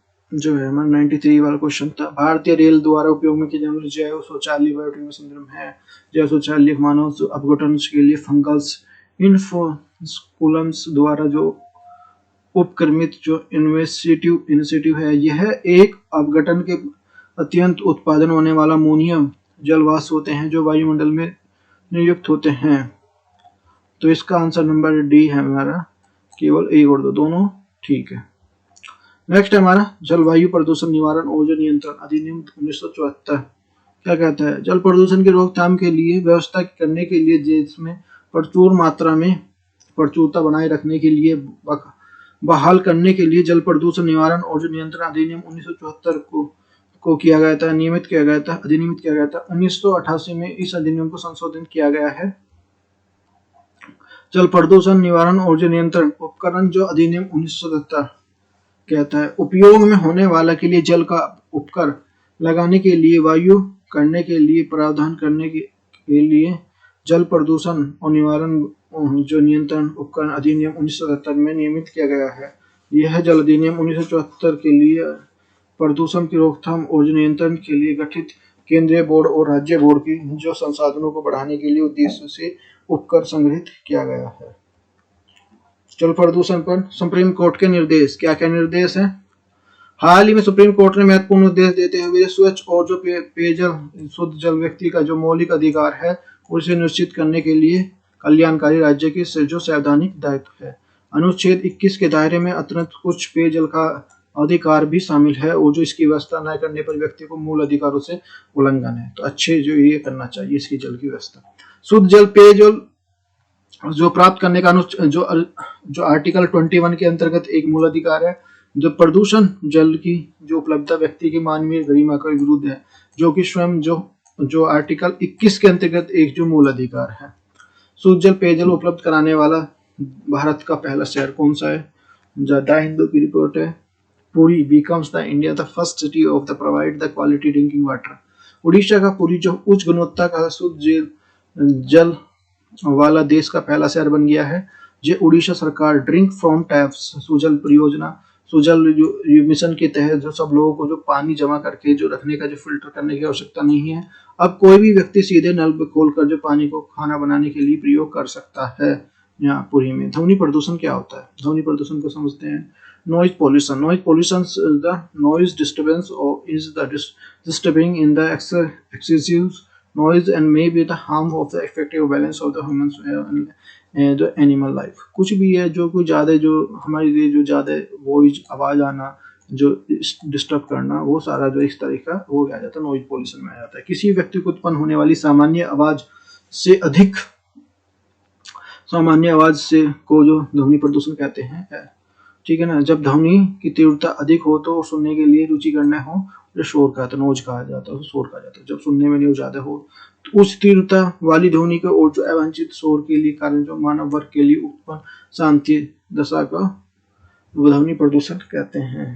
है हमारा 93 वाला क्वेश्चन था। भारतीय रेल द्वारा उपयोग में किए जाने वाले जैव शौचालय बायोटिक सिंड्रोम है। जैव शौचालय मानव अपघटन के लिए फंगल्स इन्फ्लोस्कुलम्स द्वारा जो उपक्रमित जो इनिशिएटिव है। यह एक अपघटन के अत्यंत उत्पादन होने वाला अमोनियम जलवाष्प होते हैं जो वायुमंडल में नियुक्त होते हैं। तो इसका आंसर नंबर डी है हमारा, केवल ए और दो दोनों ठीक है। नेक्स्ट है हमारा जलवायु प्रदूषण निवारण और जो नियंत्रण अधिनियम 1974 क्या कहता है? जल प्रदूषण की रोकथाम के लिए व्यवस्था करने के लिए जिसमें प्रचुर मात्रा में प्रचुरता बनाए रखने के लिए बहाल करने के लिए जल प्रदूषण निवारण और जो नियंत्रण अधिनियम 1974 को किया गया था, अधिनियमित किया गया था। 1988 में इस अधिनियम को संशोधन किया गया है। जल प्रदूषण निवारण और जो नियंत्रण उपकरण जो अधिनियम 1977 कहता है उपयोग में होने वाला के लिए जल का उपकर लगाने के लिए वायु करने के लिए प्रावधान करने के लिए जल प्रदूषण और निवारण जो नियंत्रण उपकरण अधिनियम 1977 में नियमित किया गया है। यह जल अधिनियम 1974 के लिए प्रदूषण की रोकथाम और नियंत्रण के लिए गठित केंद्रीय बोर्ड और राज्य बोर्ड की जो संसाधनों को बढ़ाने के लिए उद्देश्य से उपकर संग्रहित किया गया है। जल प्रदूषण पर सुप्रीम कोर्ट के निर्देश क्या क्या निर्देश हैं? हाल ही में सुप्रीम कोर्ट ने महत्वपूर्ण निर्देश देते हुए स्वच्छ और जो पेयजल शुद्ध जल व्यक्ति का जो मौलिक अधिकार है उसे निश्चित करने के लिए कल्याणकारी राज्य की जो संवैधानिक दायित्व है। अनुच्छेद 21 के दायरे में अतिरिक्त कुछ पेयजल का अधिकार भी शामिल है और जो इसकी व्यवस्था न करने पर व्यक्ति को मूल अधिकारों से उल्लंघन है। तो अच्छे जो ये करना चाहिए इसकी जल की व्यवस्था। शुद्ध जल पेयजल जो प्राप्त करने का जो आर्टिकल 21 के अंतर्गत एक मूल अधिकार है। जो प्रदूषण जल की जो उपलब्धता व्यक्ति की मानवीय गरिमा का विरुद्ध है जो कि स्वयं जो आर्टिकल 21 के अंतर्गत एक जो मूल अधिकार है। शुद्ध जल पेयजल उपलब्ध कराने वाला भारत का पहला शहर कौन सा है? द हिंदू की रिपोर्ट है, Puri becomes the India the first city of the provide the quality drinking water। Orissa का पुरी जो उच्च गुणवत्ता का शुद्ध जल वाला देश का पहला शहर बन गया है। जो उड़ीसा सरकार ड्रिंक फ्रॉम टैप्स सुजल परियोजना, सुजल मिशन के तहत जो सब लोगों को जो पानी जमा करके जो रखने का जो फिल्टर करने की आवश्यकता नहीं है, अब कोई भी व्यक्ति सीधे नल पे खोलकर जो पानी को खाना बनाने के लिए प्रयोग कर सकता है यहाँ पुरी में। ध्वनि प्रदूषण क्या होता है? ध्वनि प्रदूषण को समझते हैं। Noise pollution. Noise pollution is the noise disturbance or is the disturbing in the excessive noise and may be the harm of the effective balance of the human the animal life। कुछ भी है जो कोई ज़्यादा जो हमारे लिए जो ज़्यादा वॉइस आवाज़ आना जो डिस्टर्ब करना, वो सारा जो इस तरह का वो आ जाता है नॉइज पोल्यूशन में आ जाता है। किसी व्यक्ति को उत्पन्न होने वाली सामान्य आवाज़ से अधिक सामान्य आवाज़ से को जो ध्वनि प्रदूषण कहते हैं, ठीक है ना। जब ध्वनि की तीव्रता अधिक हो तो सुनने के लिए रुचि करना हो, जो शोर कहा नोज कहा जाता है, शोर कहा जाता है। जब सुनने में नहीं ज्यादा हो तो उस तीव्रता वाली ध्वनि को और जो अवांछित शोर के लिए कारण जो मानव वर्ग के लिए उत्पन्न शांति दशा का ध्वनि प्रदूषण कहते हैं।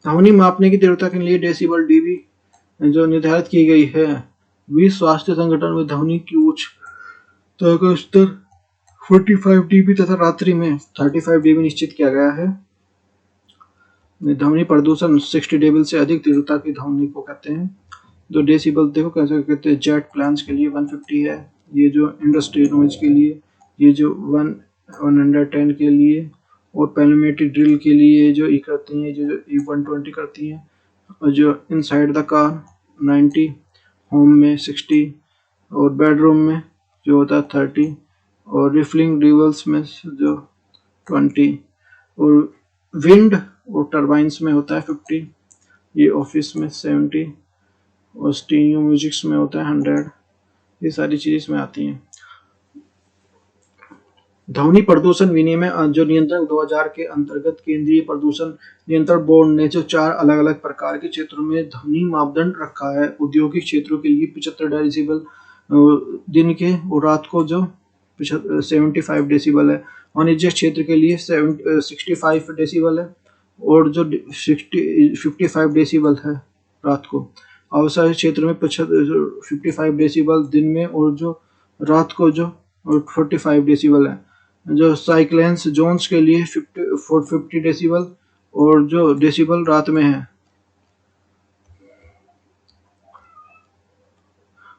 ध्वनि मापने की तीव्रता के लिए डेसिबल डीबी जो निर्धारित की गई है। विश्व स्वास्थ्य संगठन में ध्वनि की उच्च का स्तर 45 dB तथा रात्रि में 35 dB निश्चित किया गया है। ध्वनि प्रदूषण 60 डेसिबल से अधिक तीव्रता की ध्वनि को कहते हैं। जो डेसिबल देखो कैसे कहते हैं, जेट प्लान्स के लिए 150 है, ये जो इंडस्ट्री नॉइज के लिए ये जो 110 के लिए, और पैलोमेट्रिक ड्रिल के लिए जो करती हैं जो 120 करती हैं, और जो इनसाइड द कार 90, होम में 60 और बेडरूम में जो होता है 30, और रिफलिंग डिवल्स में जो 20, और विंड और टर्बाइंस में होता है 50, ये ऑफिस में 70, और स्टीरियो म्यूजिक्स में होता है 100। ये सारी चीजें इसमें आती हैं। ध्वनि प्रदूषण विनियमन जो नियंत्रण 2000 के अंतर्गत केंद्रीय प्रदूषण नियंत्रण बोर्ड ने जो 4 अलग अलग प्रकार के क्षेत्रों में ध्वनि मापदंड रखा है। औद्योगिक क्षेत्रों के लिए 75 डेसिबल दिन के और रात को जो 75 डेसिबल है। वाणिज्यिक क्षेत्र के लिए 65 डेसिबल है और जो 55 डेसिबल है रात को। व्यावसायिक क्षेत्र में 55 डेसिबल दिन में और जो रात को जो 45 डेसिबल है। जो साइक्लेंस जोन्स के लिए 50 डेसिबल और जो डेसिबल रात में है।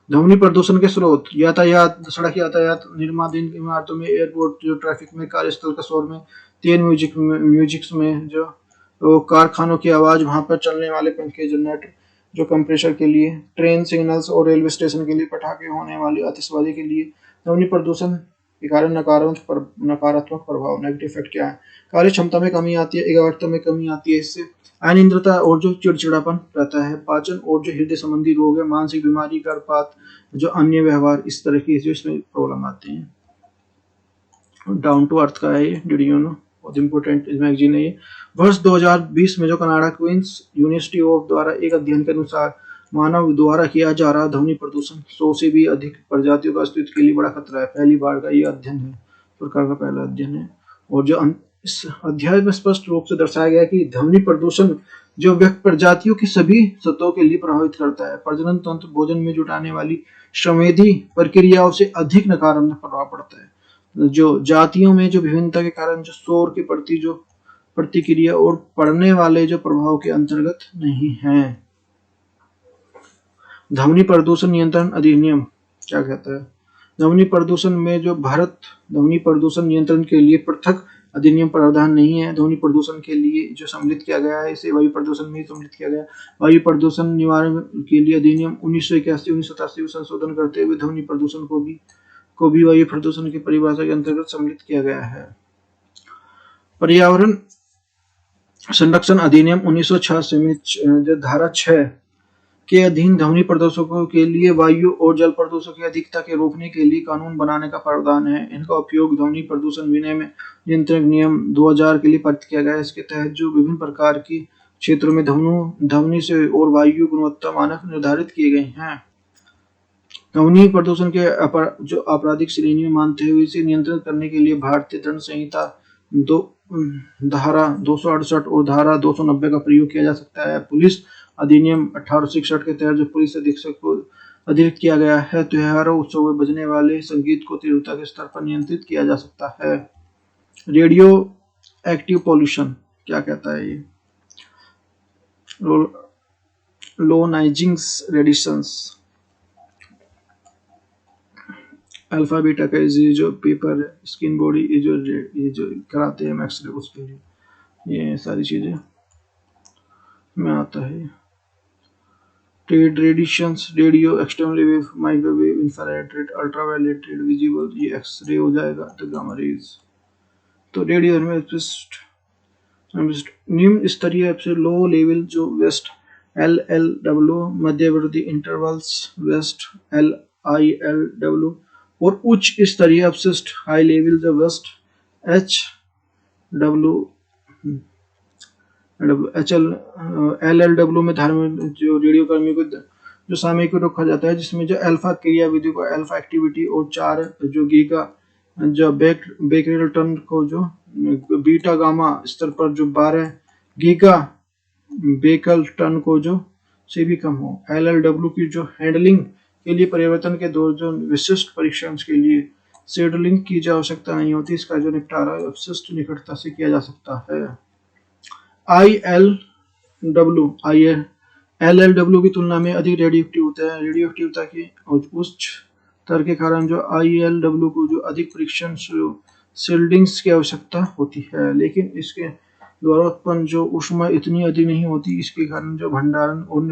ध्वनि प्रदूषण के स्रोत यातायात, सड़क यातायात, निर्माणाधीन इमारतों में, एयरपोर्ट, जो ट्रैफिक में, कार्यस्थल का शोर में, तेल म्यूजिक्स में, जो कारखानों की आवाज, वहां पर चलने वाले पंखे, जनरेटर जो कंप्रेसर के लिए, ट्रेन सिग्नल्स और रेलवे स्टेशन के लिए, पटाखे, होने वाली आतिशबाजी के लिए। ध्वनि प्रदूषण के कारण नकारात्मक प्रभाव, नेगेटिव इफेक्ट क्या है? कार्य क्षमता में कमी आती है, एकाग्रता में कमी आती है, इससे अनिद्रता और जो चिड़चिड़ापन रहता है, पाचन और जो हृदय संबंधी रोग है, मानसिक बीमारी, गर्भपात, जो अन्य व्यवहार, इस तरह की जो इसमें प्रॉब्लम आती है। डाउन टू अर्थ का है ये, डिड यू नो, बहुत इंपोर्टेंट मैगजीन है ये। वर्ष 2020 में जो कनाडा क्वींस यूनिवर्सिटी ऑफ द्वारा एक अध्ययन के अनुसार मानव द्वारा किया जा रहा ध्वनि प्रदूषण 100 से भी अधिक प्रजातियों का अस्तित्व के लिए बड़ा खतरा है। पहली बार का ये अध्ययन है, सरकार का पहला अध्ययन है। और जो इस अध्याय में स्पष्ट रूप से दर्शाया गया कि ध्वनि प्रदूषण जो व्यक्ति प्रजातियों की सभी सतहों के लिए प्रभावित करता है। प्रजनन तंत्र, भोजन में जुटाने वाली संवेदी प्रक्रियाओं से अधिक नकारात्मक प्रभाव पड़ता है। जो जातियों में जो विभिन्नता के कारण जो शोर के प्रति जो प्रतिक्रिया और पड़ने वाले जो प्रभाव के अंतर्गत नहीं है। ध्वनि प्रदूषण नियंत्रण अधिनियम क्या कहता है? ध्वनि प्रदूषण में जो भारत ध्वनि प्रदूषण नियंत्रण के लिए पृथक अधिनियम प्रावधान नहीं है। ध्वनि प्रदूषण के लिए जो सम्मिलित किया गया है, इसे वायु प्रदूषण में सम्मिलित किया गया। वायु प्रदूषण निवारण के लिए अधिनियम 1981-1987 में संशोधन करते हुए ध्वनि प्रदूषण को भी वायु प्रदूषण की परिभाषा के अंतर्गत सम्मिलित किया गया है। पर्यावरण संरक्षण अधिनियम 1986 में जो धारा 6 के अधीन ध्वनि प्रदूषकों के लिए वायु और जल प्रदूषण की अधिकता के रोकने के लिए कानून बनाने का प्रावधान है। इनका उपयोग ध्वनि प्रदूषण विनियमन नियंत्रण नियम 2000 के लिए पारित किया गया है। इसके तहत जो विभिन्न प्रकार की क्षेत्रों में ध्वनि से और वायु गुणवत्ता मानक निर्धारित किए गए हैं। ध्वनि प्रदूषण के जो आपराधिक श्रेणी में मानते हुए इसे नियंत्रित करने के लिए भारतीय दंड संहिता दो धारा 268 और धारा 290 का प्रयोग किया जा सकता है। पुलिस अधिनियम 1861 के तहत जो पुलिस अधीक्षक को अधिकृत किया गया है, त्योहारों उत्सवों में बजने वाले संगीत को तीव्रता के स्तर पर नियंत्रित किया जा सकता है। रेडियो एक्टिव पॉल्यूशन क्या कहता है ये? लोनाइजिंग रेडिएशंस, अल्फा बीटा का ये जो पेपर है, स्किन बॉडी ये जो कराते हैं एक्सरे, उसके लिए ये सारी चीजें में आता है। Trade radiations, radio, external wave, microwave, infrared, ultraviolet, visible, ये एक्सरे हो जाएगा, तो गामा रेज। तो रेडियो में निम्न स्तरीय लो लेवल जो वेस्ट LLW, मध्यवर्ती इंटरवल्स वेस्ट LILW, और उच्च स्तरीय अपशिष्ट हाई लेवल जो वेस्ट LLW में धार्मिक जो रेडियो कर्मियों को जो सामयिक को रखा जाता है, जिसमें जो अल्फा क्रिया विधि को अल्फा एक्टिविटी और 4 जो गीगा जो बेकरेल टन को जो बीटा गामा स्तर पर जो 12 गीगा बेकल टन को जो से भी कम हो। LLW की जो हैंडलिंग के लिए परिवर्तन के दो जो विशिष्ट परीक्षण के लिए शेड्यूलिंग की जो आवश्यकता नहीं होती, इसका जो निपटारा विशिष्ट निकटता से किया जा सकता है। LLW की तुलना में अधिक रेडियोएक्टिव होता है। रेडियोएक्टिवता की उच्च स्तर के कारण जो ILW को जो अधिक परीक्षण शील्डिंग्स की आवश्यकता होती है, लेकिन इसके द्वारा उत्पन्न जो ऊष्मा इतनी अधिक नहीं होती। इसके कारण जो भंडारण और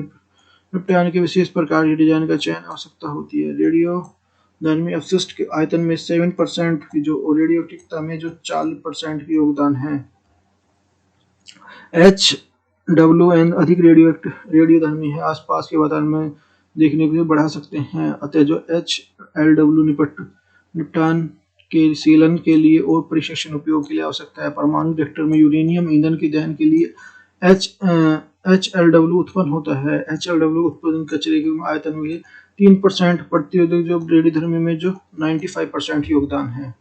निपटान के विशेष प्रकार के डिजाइन का चयन आवश्यकता होती है। रेडियो धर्मी अपशिष्ट के आयतन में 7% की जो रेडियोएक्टिवता में जो 40% की योगदान है। HWN अधिक रेडियोधर्मी है, आसपास के वातावरण में देखने को बढ़ा सकते हैं। अतः जो HLW निपटान के सीलन के लिए और प्रशिक्षण उपयोग के लिए आवश्यकता है। परमाणु रिएक्टर में यूरेनियम ईंधन के दहन के लिए HLW उत्पन्न होता है। HLW उत्पादन कचरे के आयतन में 3%, प्रतिरोधक जो रेडियोधर्मी में जो 95% योगदान है।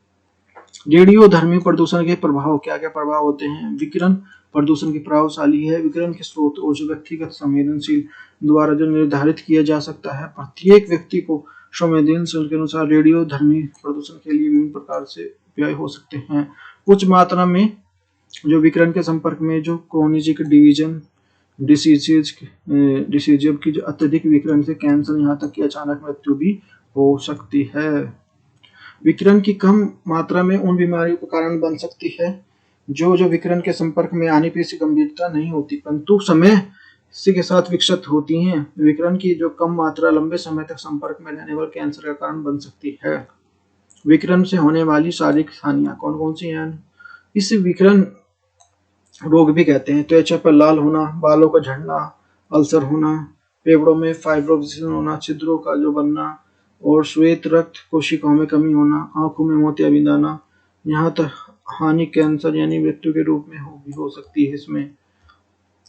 रेडियोधर्मी प्रदूषण के प्रभाव क्या क्या प्रभाव होते हैं? विकिरण प्रदूषण की प्रभावशाली है। विकिरण के स्रोत और जो व्यक्तिगत संवेदनशील द्वारा जो निर्धारित किया जा सकता है। प्रत्येक व्यक्ति को संवेदनशील के अनुसार रेडियोधर्मी प्रदूषण के लिए विभिन्न प्रकार से व्यय हो सकते हैं। उच्च मात्रा में जो विकिरण के संपर्क में जो क्रोनिक डिवीजन डिसीज की जो अत्यधिक विकिरण से कैंसर यहाँ तक कि अचानक मृत्यु भी हो सकती है। विकिरण की कम मात्रा में उन बीमारियों का कारण बन सकती है जो विकिरण के संपर्क में आने पर इसकी गंभीरता नहीं होती, परंतु समय के साथ विकसित होती हैं। विकिरण की जो कम मात्रा लंबे समय तक संपर्क में रहने वाले कैंसर का कारण बन सकती है। विकिरण से होने वाली शारीरिक हानियां कौन कौन सी हैं? इस विकिरण रोग भी कहते हैं। त्वचा पर लाल होना, बालों का झड़ना, अल्सर होना, फेफड़ों में फाइब्रोसिस होना, छिद्रों का जो बनना और श्वेत रक्त कोशिकाओं में कमी होना, आंखों में मोतियाबिंद आना, यहाँ तक हानि कैंसर यानी मृत्यु के रूप में हो सकती है। इसमें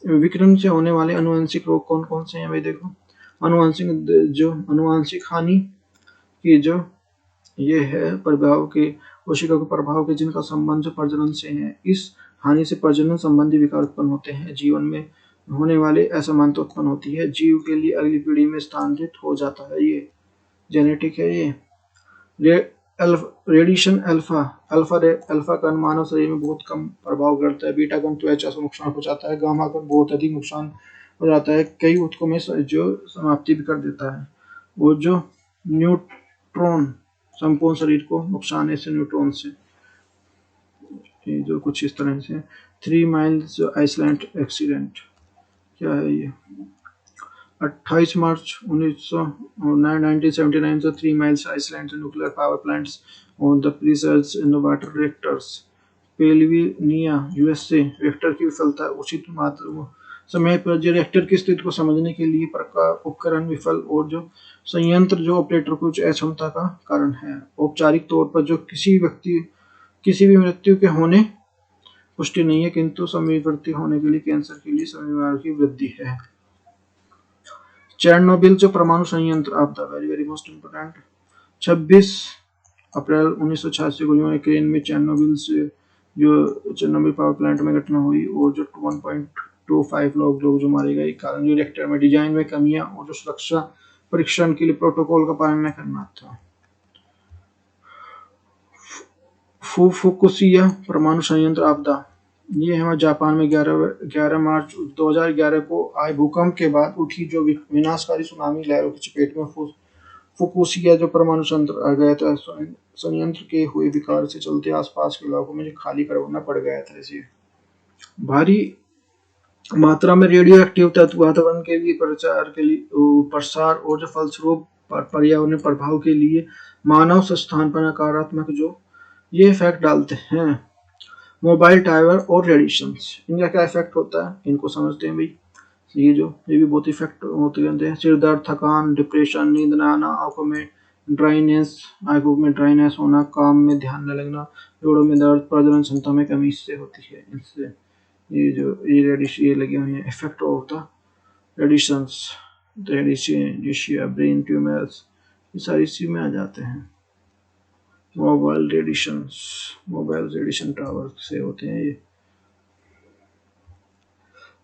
विकिरण से होने वाले अनुवांशिक रोग कौन कौन से हैं भाई? देखो, अनुवांशिक हानि की जो ये है प्रभाव के कोशिका के प्रभाव के जिनका संबंध प्रजनन से है। इस हानि से प्रजनन संबंधी विकार उत्पन्न होते हैं। जीवन में होने वाले असमानता उत्पन्न होती है। जीव के लिए अगली पीढ़ी में स्थानांतरित हो जाता है। ये जेनेटिक है। ये रेडिएशन अल्फा कण मानव शरीर में बहुत कम प्रभाव करता है। बीटा कण त्वचा को नुकसान पहुंचाता है। गामा कण बहुत अधिक नुकसान हो जाता है, कई ऊतकों में जो समाप्ति भी कर देता है। और जो न्यूट्रॉन संपूर्ण शरीर को नुकसान है इससे, न्यूट्रॉन से। जो कुछ इस तरह से 3 माइल्स आइसलैंड एक्सीडेंट क्या है ये? 28 मार्च 1979 से 3 miles island nuclear power plants on the pressurised in the water reactors, Pennsylvania USA। Reactor की विफलता, उचित मात्रा समय पर जो रिएक्टर की स्थिति को समझने के लिए उपकरण विफल और जो संयंत्र जो ऑपरेटर को अक्षमता का कारण है। औपचारिक तौर पर जो किसी भी मृत्यु के होने पुष्टि नहीं है, किंतु समयवर्ती होने के लिए कैंसर के लिए समय की वृद्धि है। चेरनोबिल जो परमाणु संयंत्र आपदा, वेरी वेरी मोस्ट इम्पोर्टेंट। 26 अप्रैल 1986 को यूक्रेन में चेरनोबिल से जो चेरनोबिल पावर प्लांट में घटना हुई और जो 1.25 लोग जो मारे गए, कारण जो रिएक्टर में डिजाइन में कमियां और जो सुरक्षा परीक्षण के लिए प्रोटोकॉल का पालन न करना था। फुकुशिमा परमाणु संयंत्र आपदा, ये हमारे जापान में 11 मार्च 2011 को आए भूकंप के बाद उठी जो विनाशकारी सुनामी लहरों की चपेट में फुकुशिमा जो परमाणु संयंत्र आ गया था। संयंत्र के हुए विकार से चलते आसपास के इलाकों में जो खाली करवाना पड़ गया था। इसे भारी मात्रा में रेडियो एक्टिव तत्व वातावरण के लिए प्रसार और जो फलस्वरूप पर्यावरण प्रभाव के लिए मानव संस्थान पर नकारात्मक जो ये इफेक्ट डालते हैं। मोबाइल टावर और रेडिएशंस, इनका क्या इफेक्ट होता है इनको समझते हैं भाई। ये भी बहुत इफेक्ट होते रहते हैं। सिर दर्द, थकान, डिप्रेशन, नींद न आना, आंखों में ड्राइनेस होना, काम में ध्यान न लगना, जोड़ों में दर्द, प्रजनन क्षमता में कमी इससे होती है। इससे ये रेडिएशन ये लगे हुए हैं इफेक्ट होता रेडिएशंस, रेडिएशन ब्रेन ट्यूमर्स, ये सारी इसी में आ जाते हैं। मोबाइल रेडिएशन टावर से होते हैं ये।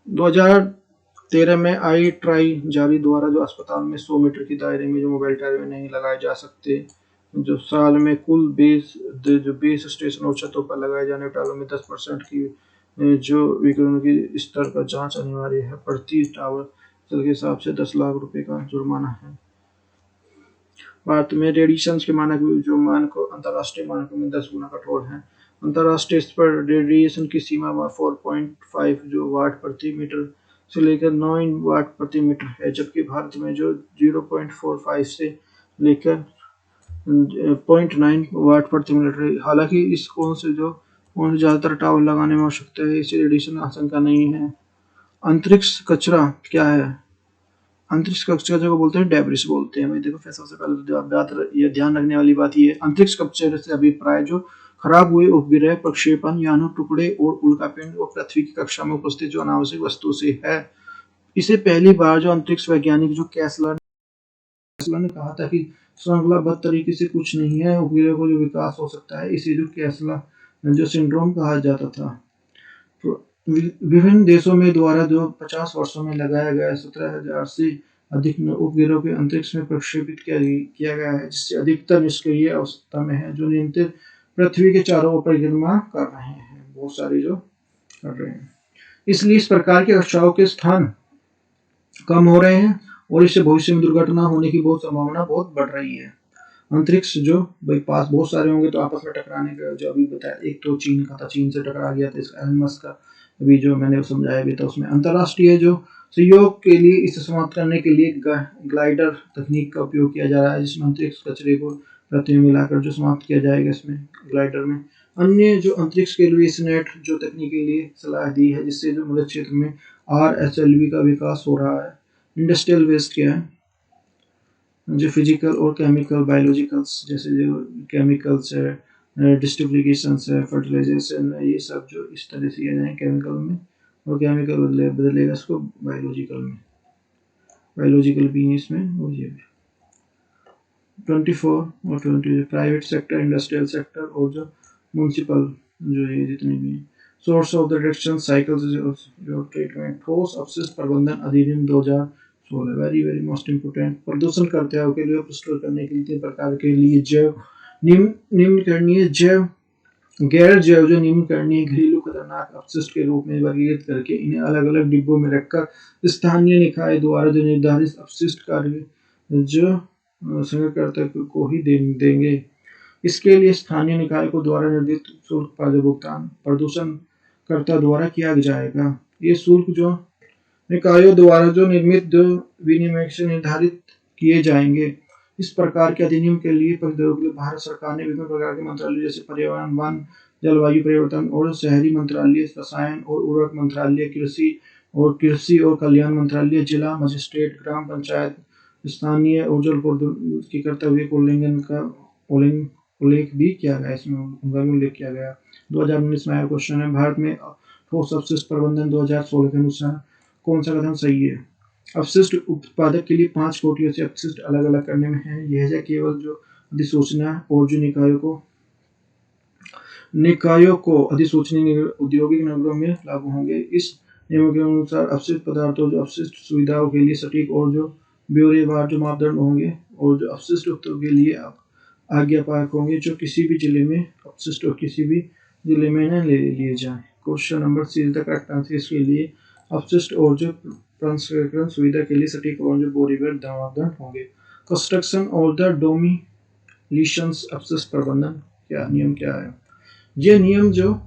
2013 में ITRI जारी द्वारा जो अस्पताल में 100 मीटर के दायरे में जो मोबाइल टावर नहीं लगाए जा सकते, जो साल में कुल बेस स्टेशन और छतों पर लगाए जाने टावरों में 10% की जो विकिरण की स्तर का जांच अनिवार्य है। प्रति टावर के हिसाब से 10 लाख रुपए का जुर्माना है। भारत में रेडिएशन के मानक जो मानक अंतर्राष्ट्रीय मानकों में 10 गुना कठोर हैं। अंतर्राष्ट्रीय स्तर पर रेडिएशन की सीमा 4.5 जो वाट प्रति मीटर से लेकर 9 वाट प्रति मीटर है, जबकि भारत में जो 0.45 से लेकर 0.9 वाट प्रति मीटर है। हालांकि इस कोण से ज्यादातर टावर लगाने में आवश्यकता है, इसे रेडिएशन आशंका नहीं है। अंतरिक्ष कचरा क्या है? अंतरिक्ष कचरा को बोलते हैं डेब्रिस बोलते हैं भाई। देखो फिर सबसे पहले ये ध्यान रखने वाली बात ये है, अंतरिक्ष कचरे से अभिप्राय जो खराब हुए उपग्रह, प्रक्षेपण यानों, टुकड़े और उल्कापिंड और पृथ्वी की कक्षा में उपस्थित जो अनावश्यक वस्तु से है। इसे पहली बार जो अंतरिक्ष वैज्ञानिक जो कैसलर ने कहा था कि श्रृंखलाबद्ध तरीके से कुछ नहीं है, उपग्रह को जो विकास हो सकता है, इसे जो कैसलर जो सिंड्रोम कहा जाता था। विभिन्न देशों में द्वारा जो 50 वर्षों में लगाया गया 17,000 से अधिक उपग्रहों के अंतरिक्ष में प्रक्षेपित किया गया है, जिससे अधिकतर निष्क्रिय अवस्था में है, जो निरंतर पृथ्वी के चारों ओर परिक्रमा कर रहे हैं। बहुत सारे जो कर रहे हैं, इसलिए इस प्रकार के कक्षाओं के स्थान कम हो रहे हैं और इससे भविष्य में दुर्घटना होने की बहुत संभावना बहुत बढ़ रही है। अंतरिक्ष जो भाई पास बहुत सारे होंगे तो आपस में टकराने का जो अभी बताया, एक तो चीन का था, चीन से टकरा गया था इसका एलन मस्क का, अभी जो मैंने समझाया भी था उसमें। अंतरराष्ट्रीय जो सहयोग के लिए इसे समाप्त करने के लिए ग्लाइडर तकनीक का उपयोग किया जा रहा है, जिसमें अंतरिक्ष कचरे को पृथ्वी में मिलाकर जो समाप्त किया जाएगा इसमें ग्लाइडर में। अन्य जो अंतरिक्ष के लिए स्नेट जो तकनीक के लिए सलाह दी है, जिससे जो मदद क्षेत्र में RSLV का विकास हो रहा है। इंडस्ट्रियल वेस्ट क्या है? जो फिजिकल और केमिकल बायोलॉजिकल्स, जैसे जो केमिकल्स है, डिस्ट्रीब्यूशन है, फर्टिलाइजेशन है, ये सब जो इस तरह से किया जाए केमिकल में, और केमिकल बदलेगा इसको बायोलॉजिकल में, बायोलॉजिकल भी है इसमें। और ये 24 और 20 प्राइवेट सेक्टर, इंडस्ट्रियल सेक्टर और जो म्यूनिसिपल जो ये जितने भी source of the reduction cycles जो ट्रीटमेंट, ठोस अपशिष्ट प्रबंधन अधिनियम 2016, वेरी वेरी मोस्ट इम्पोर्टेंट। प्रदूषण करते हैं के लिए पुष्ट करने के लिए 3 प्रकार के लिए जैव निम्नकरणीय, जैव गैर जैव जो निम्नकरणीय घरेलू खतरनाक अपशिष्ट के रूप में वर्गीकृत करके इन्हें अलग अलग डिब्बों में रखकर स्थानीय निकाय द्वारा जो निर्धारित अपशिष्ट कार्य जो संग्रहकर्ता को ही देंगे। इसके लिए स्थानीय निकाय को द्वारा निर्धारित शुल्क का भुगतान प्रदूषण कर्ता द्वारा किया जाएगा। ये शुल्क जो निकायों द्वारा जो निर्मित विनिमय से निर्धारित किए जाएंगे। इस प्रकार के अधिनियम के लिए पक्षधरों के लिए भारत सरकार ने विभिन्न प्रकार के मंत्रालय जैसे पर्यावरण, वन, जलवायु परिवर्तन और शहरी मंत्रालय, रसायन और उर्वरक मंत्रालय, कृषि और कल्याण मंत्रालय, जिला मजिस्ट्रेट, ग्राम पंचायत, स्थानीय और जल की कर्तव्य को उल्लंघन का उल्लेख भी किया गया, इसमें उनका भी उल्लेख किया गया। 2019 में आया क्वेश्चन है, भारत में ठोस अपशिष्ट प्रबंधन 2016 के अनुसार कौन सा कथन सही है? अपशिष्ट उत्पादक के लिए 5 कोटियों से अपशिष्ट अलग अलग करने में है। यह केवल जो अधिसूचना और जो निकायों को अधिसूचनीय औद्योगिक नगरों में लागू होंगे। इस नियमों के अनुसार अपशिष्ट पदार्थों जो अपशिष्ट सुविधाओं के लिए सटीक और जो ब्यौरेवार जो मापदंड होंगे और जो अपशिष्ट उत्पादों के लिए आज्ञापायक होंगे जो किसी भी जिले में अपशिष्ट और किसी भी जिले में न ले लिए जाए। Question number C is the correct answer. इसके लिए अपशिष्ट और जो प्रसंस्करण सुविधा के लिए सटीक और जो ब्यौरेवार मापदंड होंगे। कंस्ट्रक्शन और द डोमिलिशंस अपशिष्ट प्रबंधन क्या नियम क्या है? ये नियम जो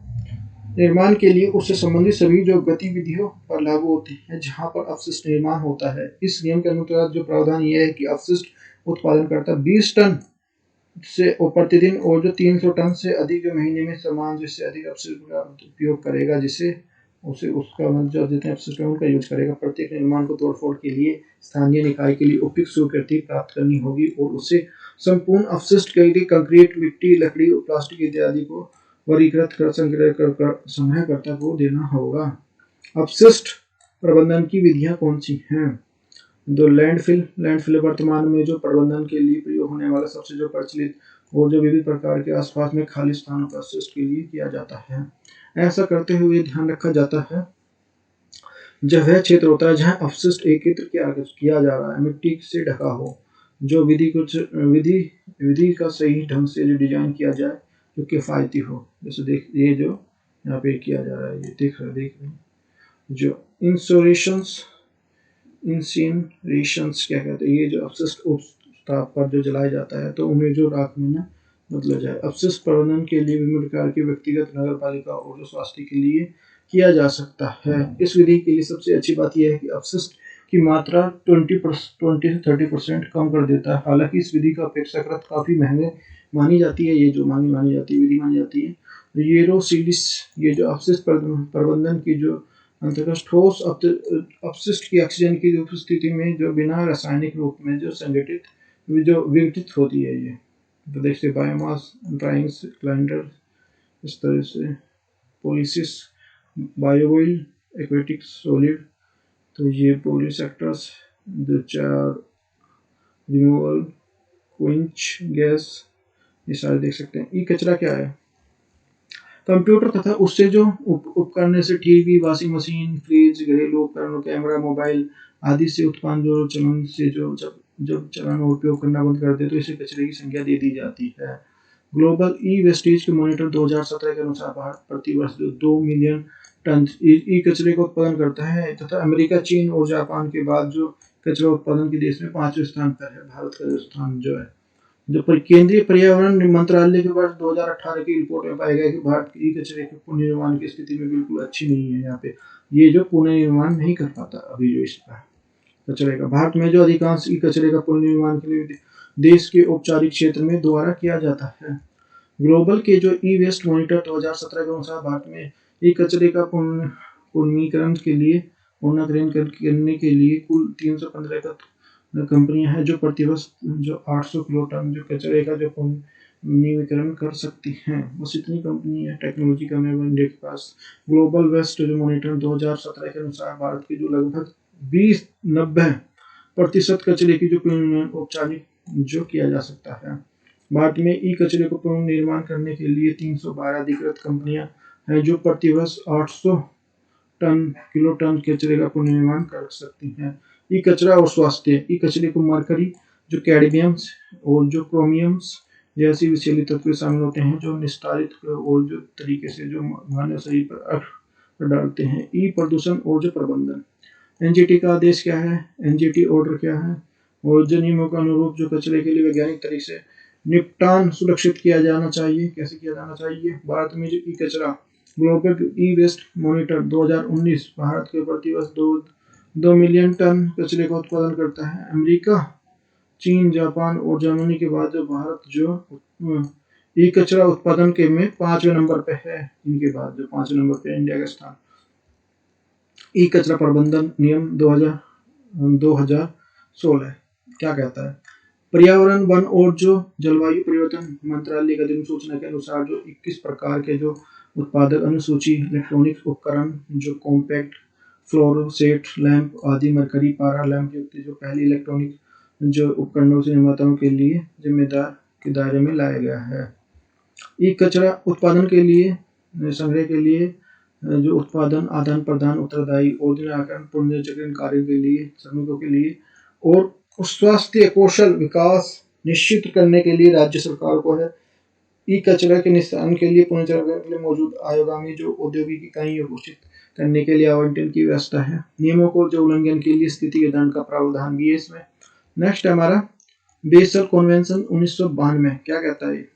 निर्माण के लिए उससे संबंधित सभी जो गतिविधियों पर लागू होते हैं जहां पर अपशिष्ट निर्माण होता है। इस नियम के अनुसार जो प्रावधान यह है कि अपशिष्ट उत्पादनकर्ता 20 टन से प्रतिदिन और जो 300 टन से अधिक महीने में समान जिससे अधिक अपशिष्ट का उपयोग करेगा, जिससे उसे उसका जो जितने अपशिष्ट है उनका यूज करेगा। प्रत्येक निर्माण को तोड़फोड़ के लिए स्थानीय निकाय के लिए उपयुक्त स्वीकृति प्राप्त करनी होगी और उसे संपूर्ण अपशिष्ट के लिए कंक्रीट, मिट्टी, लकड़ी और प्लास्टिक इत्यादि को वर्गीकृत कर संग्रहकर्ता को देना होगा। अपशिष्ट प्रबंधन की विधियां कौन सी हैं? जो लैंडफिल वर्तमान में जो प्रबंधन के लिए प्रयोग होने वाला सबसे जो प्रचलित और जो विविध प्रकार के आसपास में खाली स्थानों पर अपशिष्ट के लिए किया जाता है। ऐसा करते हुए ध्यान रखा जाता है जब वह क्षेत्र होता है जहां अपशिष्ट एकत्र किया जा रहा है मिट्टी से ढका हो, जो विधि का सही ढंग से जो डिजाइन किया जाए जो किफायती हो। जैसे देख ये जो यहाँ पे किया जा रहा है, ये देख रहे हैं जो इंसिनरेशंस क्या कहते हैं, ये जो अपशिष्ट ताप पर जो जलाया जाता है तो उन्हें जो राख में न बदला जाए। अपशिष्ट प्रबंधन के लिए विभिन्न प्रकार के व्यक्तिगत, नगर पालिका और जो स्वास्थ्य के लिए किया जा सकता है। इस विधि के लिए सबसे अच्छी बात यह है कि अपशिष्ट की मात्रा 20 से 30% कम कर देता है। हालांकि इस विधि का अपेक्षाकृत काफी महंगे मानी जाती है, ये जो मानी जाती है विधि मानी जाती है। यूरोसिलिस ये जो अपशिष्ट प्रबंधन की जो अंतर्गत ठोस अपशिष्ट की ऑक्सीजन की उपस्थिति में जो बिना रासायनिक रूप में जो विघटित होती है। ये तो देखते बायोमास ड्राइंग्स ग्राइंडर इस तरह से पॉलिसिस बायोऑयल एक्वेटिक सॉलिड, तो ये पॉलीसेक्टर्स दो चार रिमूवल क्विंच गैस, ये सारे देख सकते हैं। ई कचरा क्या है? कंप्यूटर तथा उससे जो उपकरण जैसे टीवी, वॉशिंग मशीन, फ्रिज, घरेलू उपकरण, कैमरा, मोबाइल आदि से उत्पन्न जो चलन से जो जब चलन और उपयोग करना बंद कर दे तो इसे कचरे की संज्ञा दे दी जाती है। ग्लोबल ई वेस्टेज के मॉनिटर 2017 के अनुसार भारत प्रति वर्ष 2 मिलियन टन ई कचरे का उत्पादन करता है तथा अमेरिका, चीन और जापान के बाद जो कचरा उत्पादन के देश में 5वें स्थान पर है। भारत का स्थान जो है जो केंद्रीय पर्यावरण मंत्रालय के वर्ष 2018 की रिपोर्ट में पाया गया कि भारत की कचरे के पुनर्निर्माण की स्थिति में बिल्कुल अच्छी नहीं है। यहाँ पे ये जो पुनर्निर्माण नहीं कर पाता अभी जो इसका कचरे का। भारत में जो अधिकांश ई कचरे का पुनर्निर्माण के लिए देश के औपचारिक क्षेत्र में द्वारा किया जाता है। ग्लोबल के जो ई वेस्ट मॉनिटर 2017 के अनुसार भारत में ई कचरे का पुनर्नीकरण करने के लिए कुल 315 कंपनियां हैं जो प्रतिवर्ष जो 800 किलो टन जो कचरे का जो पुनर्नीकरण कर सकती हैं। बस इतनी कंपनी है टेक्नोलॉजी का इंडिया के पास। ग्लोबल वेस्ट जो मॉनिटर 2017 के अनुसार भारत के जो लगभग 90% कचरे की जो औपचारिक जो किया जा सकता है। भारत में ई कचरे को पुनर्निर्माण करने के लिए 312 अधिकृत कंपनियां हैं जो प्रतिवर्ष 800 किलो टन कचरे का पुनर्निर्माण कर सकती हैं। ई कचरा और स्वास्थ्य। ई कचरे को मरकरी, जो कैडमियम्स और जो क्रोमियम्स जैसी विषैले तत्व शामिल होते हैं जो निस्तारित और जो तरीके से जो मानव शरीर पर असर डालते हैं। ई प्रदूषण और जो प्रबंधन। एनजीटी का आदेश क्या है? एनजीटी ऑर्डर क्या है? और जो नियमों के अनुरूप जो कचरे के लिए वैज्ञानिक तरीके से निपटान सुरक्षित किया जाना चाहिए। कैसे किया जाना चाहिए? भारत में जो ई कचरा global e waste monitor 2019 Bharat के प्रतिवर्ष 2 मिलियन टन कचरे का उत्पादन करता है। अमेरिका, चीन, जापान और जर्मनी के बाद जो भारत जो ई कचरा उत्पादन के में 5वें नंबर पे है। इनके बाद जो 5वें नंबर पे इंडिया का स्थान। ई कचरा प्रबंधन नियम 2016 क्या कहता है? पर्यावरण, वन और जो जलवायु परिवर्तन मंत्रालय की अधिसूचना के अनुसार जो 21 प्रकार के जो उत्पादक अनुसूची इलेक्ट्रॉनिक उपकरण जो कॉम्पैक्ट फ्लोरोसेंट लैंप आदि मरकरी पारा लैंप युक्त जो पहली इलेक्ट्रॉनिक जो उपकरणों से निर्माताओं के लिए जिम्मेदार के दायरे में लाया गया है। ई कचरा उत्पादन के लिए संग्रह के लिए जो उत्पादन आदान प्रदान उत्तरदायी और पुनर्चक्रण कार्य के लिए श्रमिकों के लिए और स्वास्थ्य कौशल विकास निश्चित करने के लिए राज्य सरकार को है। ई कचरा के निस्तारण के लिए पुनर्चक्रण के लिए मौजूद आयोगामी जो औद्योगिक इकाइयों घोषित करने के लिए आवंटन की व्यवस्था है। नियमों को जो उल्लंघन के लिए स्थिति के दंड का प्रावधान भी है इसमें। नेक्स्ट हमारा बेसल कन्वेंशन 1992 क्या कहता है।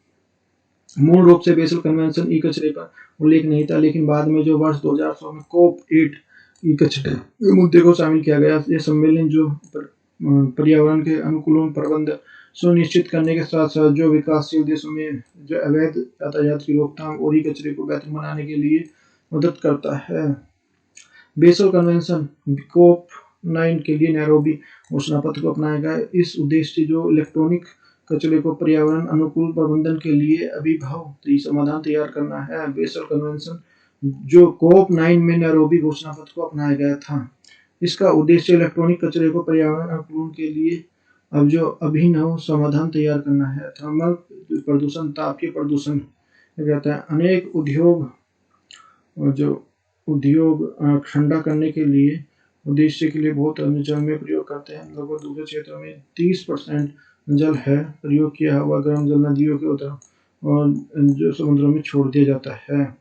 मूल रूप से बेसल कन्वेंशन ई कचरे पर उल्लेख नहीं था, लेकिन बाद में जो वर्ष 2016 में कोप 8 ई कचरे मुद्दे को शामिल किया गया। यह सम्मेलन जो पर्यावरण के अनुकूल प्रबंध सुनिश्चित करने के साथ साथ जो विकासशील देशों में जो अवैध यातायात की रोकथाम और ई कचरे को बेहतर बनाने के लिए मदद करता है। बेसल कन्वेंशन कोप 9 के लिए नैरोबी घोषणा पत्र को अपनाया गया। इस उद्देश्य से जो इलेक्ट्रॉनिक कचरे को पर्यावरण अनुकूल प्रबंधन के लिए अभिनव समाधान तैयार करना है। बेसल कन्वेंशन जो कोप 9 में नैरोबी घोषणा पत्र को अपनाया गया था। इसका उद्देश्य इलेक्ट्रॉनिक कचरे को पर्यावरण अनुकूल के लिए अब जो अभिनव समाधान तैयार करना है। थर्मल प्रदूषण तापीय प्रदूषण कहता है। अनेक उद्योग ठंडा करने के लिए उद्देश्य के लिए बहुत जल में प्रयोग करते हैं। लगभग दूसरे क्षेत्रों में 30% जल है प्रयोग किया हुआ गर्म जल नदियों के उधर और जो समुद्रों में छोड़ दिया जाता है।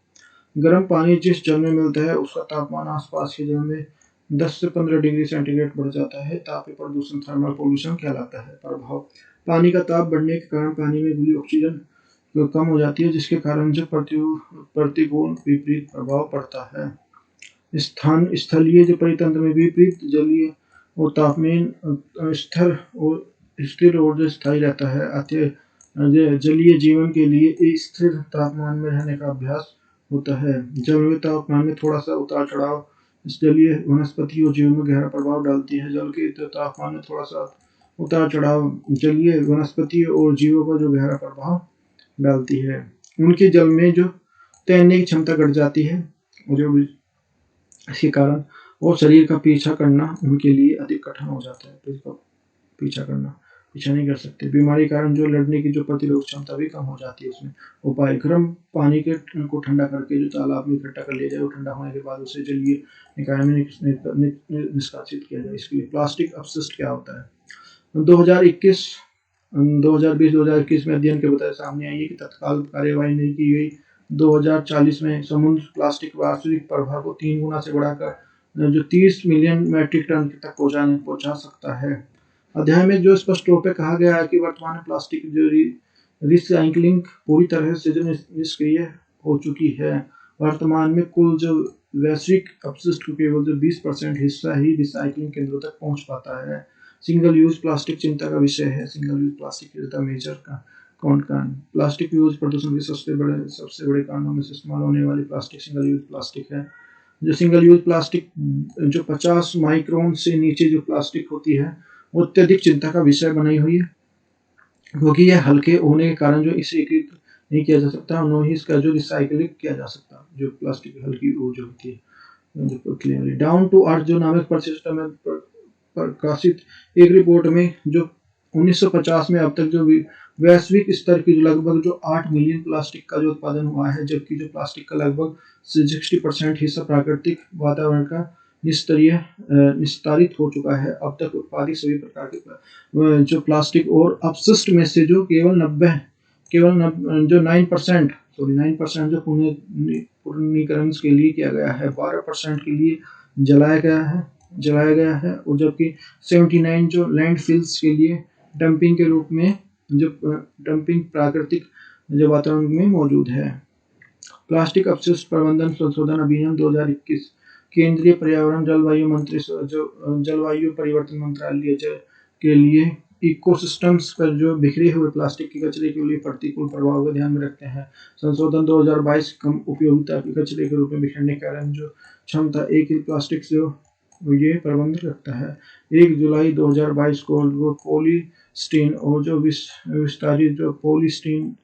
गर्म पानी जिस जल में मिलता है उसका तापमान आसपास के जल में 10 से 15 डिग्री सेंटीग्रेड बढ़ जाता है। तापीय प्रदूषण थर्मल पोल्यूशन कहलाता है। प्रभाव पानी का ताप बढ़ने के कारण पानी में घुली ऑक्सीजन कम हो जाती है, जिसके कारण जो प्रतिकूल विपरीत प्रभाव पड़ता है। स्थलीय जो परितंत्र में विपरीत जलीय और तापमान स्थिर और जो स्थायी रहता है। अतः जलीय जीवन के लिए स्थिर तापमान में रहने का अभ्यास होता है। जल तापमान में थोड़ा सा उतार चढ़ाव जलीय वनस्पति और जीवन में गहरा प्रभाव डालती है। जल के तापमान में थोड़ा सा उतार चढ़ाव जलीय वनस्पति और जीवों पर जो गहरा प्रभाव डालती है। उनके जल में जो तैरने की क्षमता घट जाती है जो इसके कारण और शरीर का पीछा करना उनके लिए अधिक कठिन हो जाता है। तो पीछा नहीं कर सकते। बीमारी के कारण जो लड़ने की जो प्रतिरोध क्षमता भी कम हो जाती है। उसमें उपाय गर्म पानी को ठंडा करके जो तालाब में इकट्ठा कर लिया जाए और ठंडा होने के बाद उसे जलीय निकाय में निष्कासित किया जाए। इसके लिए प्लास्टिक अपशिष्ट क्या होता है। 2020-2021 में अध्ययन के बताया सामने आई है कि तत्काल कार्यवाही नहीं की गई। 2040 में समुद्र प्लास्टिक वार्षिक प्रभाव को 3 गुना से बढ़ाकर जो 30 मिलियन मैट्रिक टन तक पहुंचा सकता है। अध्याय में जो स्पष्ट रूप से कहा गया है कि वर्तमान में प्लास्टिक जो रिसाइक्लिंग पूरी तरह से जो निष्क्रिय हो चुकी है। वर्तमान में कुल जो वैश्विक अपशिष्ट को केवल जो 20% हिस्सा ही रिसाइक्लिंग केंद्रों तक पहुंच पाता है। सिंगल यूज प्लास्टिक चिंता का विषय है। Single use plastic is the major कारण प्लास्टिक यूज प्रदूषण के सबसे बड़े कारणों में से इस्तेमाल होने वाली प्लास्टिक सिंगल यूज प्लास्टिक है। जो सिंगल यूज प्लास्टिक जो 50 माइक्रोन से नीचे जो प्लास्टिक होती है वो अत्यधिक चिंता का विषय बनाई हुई है, क्योंकि यह हल्के होने के कारण जो इसे एकीकृत नहीं किया जा सकता, न ही इसका जो रिसाइकलिंग किया जा सकता। जो प्लास्टिक हल्की जो होती है डाउन टू अर्थ जो नामक प्रशिक्षण में प्रकाशित एक रिपोर्ट में जो 1950 में अब तक जो वैश्विक स्तर की लगभग जो 8 मिलियन प्लास्टिक का जो उत्पादन हुआ है, जबकि जो प्लास्टिक का लगभग 60% हिस्सा प्राकृतिक वातावरण का निस्तारित हो चुका है। अब तक उत्पादित सभी प्रकार के जो प्लास्टिक और अपशिष्ट में से जो केवल 9% जो पुनर्नीकरण के लिए किया गया है, 12% के लिए जलाया गया है और जबकि 79 जो लैंडफिल्स के लिए डंपिंग के रूप में जो डंपिंग प्राकृतिक जो वातावरण में मौजूद है। प्लास्टिक अपशिष्ट प्रबंधन संशोधन अभियान 2021 केंद्रीय पर्यावरण जलवायु परिवर्तन मंत्रालय के लिए इकोसिस्टम्स पर जो बिखरे हुए प्लास्टिक के कचरे के लिए प्रतिकूल प्रभाव को ध्यान में रखते हैं। संशोधन 2022 कम उपयोगिता के कचरे के रूप में बिखरने के कारण जो क्षमता एक ही प्लास्टिक से ये प्रबंध रखता है। 1 जुलाई 2022 को वो पॉलीस्टीन और जो विस्तारित जो पॉलीस्टीन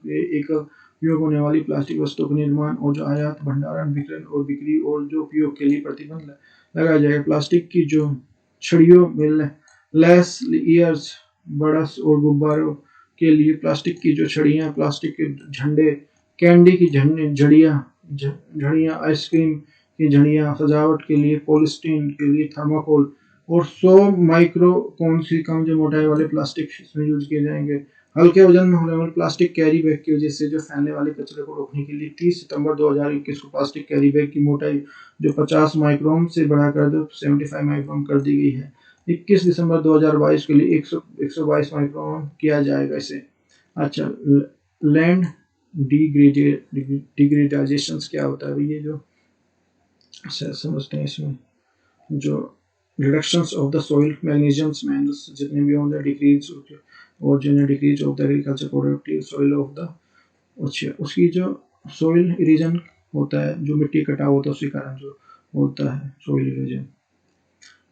एक उपयोग होने वाली प्लास्टिक वस्तुओं के निर्माण और जो आयात भंडारण वितरण और बिक्री और जो उपयोग के लिए प्रतिबंध लगाया जाएगा। प्लास्टिक की जो छड़ियों में लेस ईयर्स बड़स और गुब्बारों के लिए प्लास्टिक की जो छड़ियाँ, प्लास्टिक के झंडे, कैंडी की झड़ियाँ, आइसक्रीम की झड़ियाँ, सजावट के लिए पॉलीस्टीन के लिए थर्माकोल और 100 माइक्रो कौन सी कम जो मोटाई वाले प्लास्टिक इसमें यूज किए जाएंगे। हल्के वजन में होने वाले प्लास्टिक कैरी बैग की वजह से जो फैलने वाले कचरे को रोकने के लिए 30 सितंबर 2021 को प्लास्टिक कैरी बैग की मोटाई जो 50 माइक्रोन से बढ़ाकर 75 माइक्रोन कर दी गई है। 21 दिसंबर 2022 के लिए 122 माइक्रोन किया जाएगा इसे। अच्छा, लैंड डिग्रेडेशन क्या होता है? ये जो समझते हैं इसमें जो reductions of the soil magnesiums minerals जितने भी होंगे डिक्रीज और जो decrease of the agriculture productive soil of the अच्छा उसकी जो सॉइल इरोजन होता है, जो मिट्टी कटाव होता है उसके कारण जो होता है सॉइल इरोजन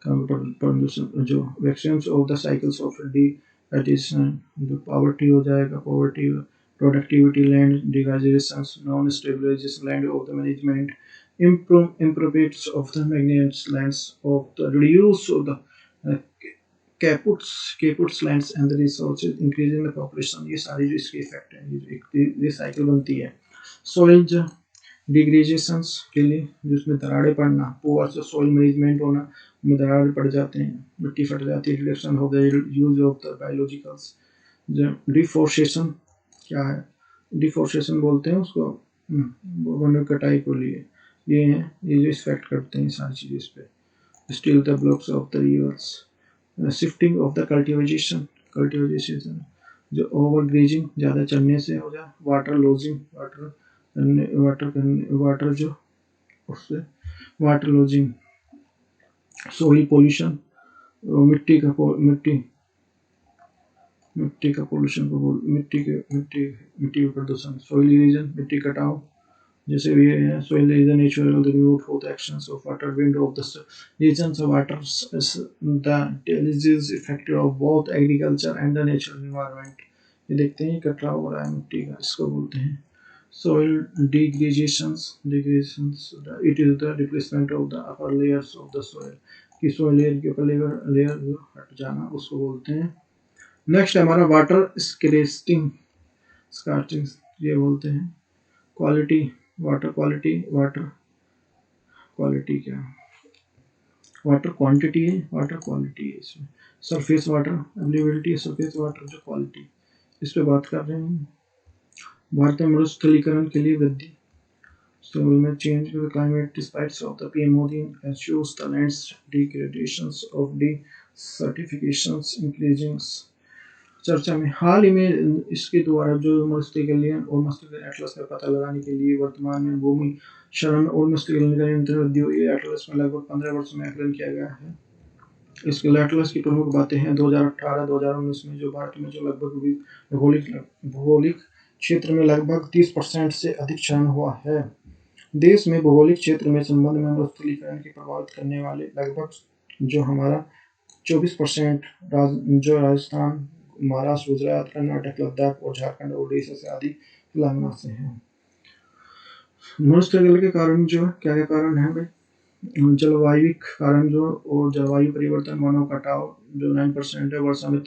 प्रदूषण, जो vaccines of the cycles of degradation, जो पॉवर्टी हो जाएगा, poverty productivity land degradation, non stabilization land of the management, improvements of the magnet lands of the reduce of the caputs lands and the resources increasing the population। ये सारी जो इसके effect है, ये cycle बनती है। सॉइल डिग्रेडेशंस के लिए जिसमें दरारें पड़ना, पुअर से सॉइल मैनेजमेंट होना में दरारें पड़ जाते हैं, मिट्टी फट जाती है, reduction of the use of the biologicals. Deforestation क्या है? डिफोरेस्टेशन बोलते हैं उसको, वन कटाई को लिए ये हैं, ये जो इफेक्ट करते हैं सारी चीज़ें इस पे। Steel the blocks of the reverse, shifting of the cultivation जो ओवर ग्रेजिंग ज़्यादा चढ़ने से हो जाए, वाटर लॉजिंग वाटर जो उससे वाटर लॉजिंग, सोइल पोल्यूशन मिट्टी का पोल्यूशन को मिट्टी का प्रदूषण, सोइल इरोजन मिट्टी कटाव जैसे ये है। Soil erosion natural remove for the actions of water wind of the regions of water the disease affected of both agriculture and the natural environment. ये देखते हैं कटाव हो रहा है मिट्टी का, इसको बोलते हैं soil degradations it is the replacement of the upper layers of the soil कि soil layer के ऊपर लेयर हट जाना उसको बोलते हैं। नेक्स्ट हमारा वाटर स्कैर्सिटी ये बोलते हैं। क्वालिटी वाटर क्या वाटर क्वांटिटी है, वाटर क्वालिटी है इसमें। Surface water availability, surface water जो क्वालिटी, इस पे बात कर रहे हैं। भारत में मरुस्थलीकरण के लिए वृद्धि, soil में change in the climate despite of the PM Modi ensures the lands degradations of desertifications increasing। चर्चा में हाल ही में इसके द्वारा जो मरुस्थलीकरण और मरुस्थलीकरण एटलस का पता लगाने के लिए वर्तमान में भूमि क्षरण और मरुस्थलीकरण का नियंत्रण वृद्धि हुई है। एटलस में लगभग 15 वर्षों में आकलन किया गया है। इसके एटलस की प्रमुख बातें हैं 2018-2019 में जो भारत में जो लगभग भौगोलिक क्षेत्र में लगभग 30% से अधिक क्षरण हुआ है। देश में भौगोलिक क्षेत्र में संबंध में मरुस्थलीकरण के प्रभावित करने वाले लगभग जो हमारा 24% जो राजस्थान, महाराष्ट्र, गुजरात, कर्नाटक, लद्दाख और झारखंड और उड़ीसा से आदि तेलंगाना से हैं। मरुस्थलीकरण के कारण जो क्या क्या कारण है भाई? जलवायु कारण जो और जलवायु परिवर्तन, मानव कटाव जो 9% है, वर्षा में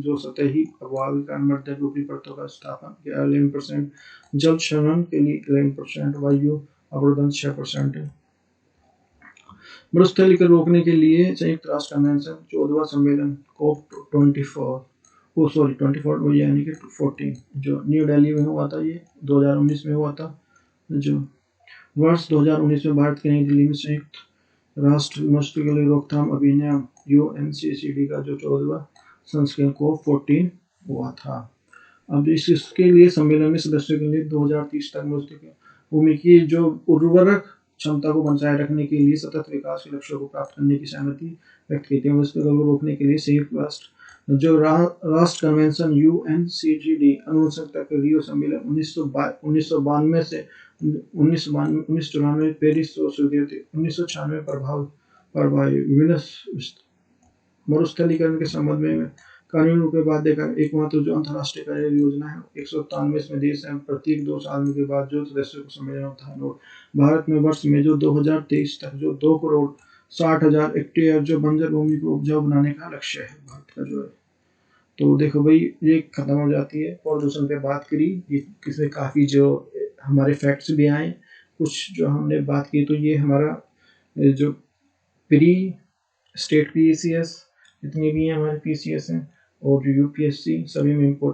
जो सतही प्रभाव के कारण मध्य ऊपरी परतों का स्थापन 11%, जल क्षरण के लिए 11%, वायु अवरोधन 6% है। मरुस्थलीकरण रोकने के लिए संयुक्त राष्ट्र कन्वेंशन 14वां सम्मेलन COP24 यानी कि 14 जो न्यू दिल्ली में हुआ था, ये 2019 में हुआ था। जो वर्ष 2019 में भारत की नई दिल्ली में संयुक्त राष्ट्र मरुस्थलीकरण रोकथाम अभियान UNCCD का जो 14वां संस्करण COP14 हुआ था। अब इसके लिए सम्मेलन में सदस्यों के लिए 2030 तक मरुस्थलीकरण भूमि की जो उर्वरक क्षमता को बनाए रखने के लिए सतत विकास के लक्ष्यों को प्राप्त करने की सहमति व्यक्त की थी। मरुस्थलीकरण को रोकने के लिए संयुक्त राष्ट्र जो राष्ट्र कन्वेंशन UNCCD अनुसूचित तक रियो सम्मेलन 1992 से 1994 पेरिस 1996 प्रभावी मरुस्थलीकरण के संबंध में कानूनी रूप में बाध्य कर एकमात्र जो अंतर्राष्ट्रीय कार्य योजना है 197 में देश है प्रत्येक 2 साल के बाद जो सदस्यों को सम्मेलन होता है। भारत में वर्ष में जो 2023 तक जो 2 करोड़ 60,000 हेक्टेयर जो बंजर भूमि को उपजाऊ बनाने का लक्ष्य है भारत का जो है। तो देखो भाई ये खत्म हो जाती है। प्रदूषण पे बात करी, ये किसमें काफ़ी जो हमारे फैक्ट्स भी आए, कुछ जो हमने बात की। तो ये हमारा जो प्री स्टेट PCS जितनी भी हैं हमारे PCS हैं और जो UPSC सभी में इम्पोर्टेंट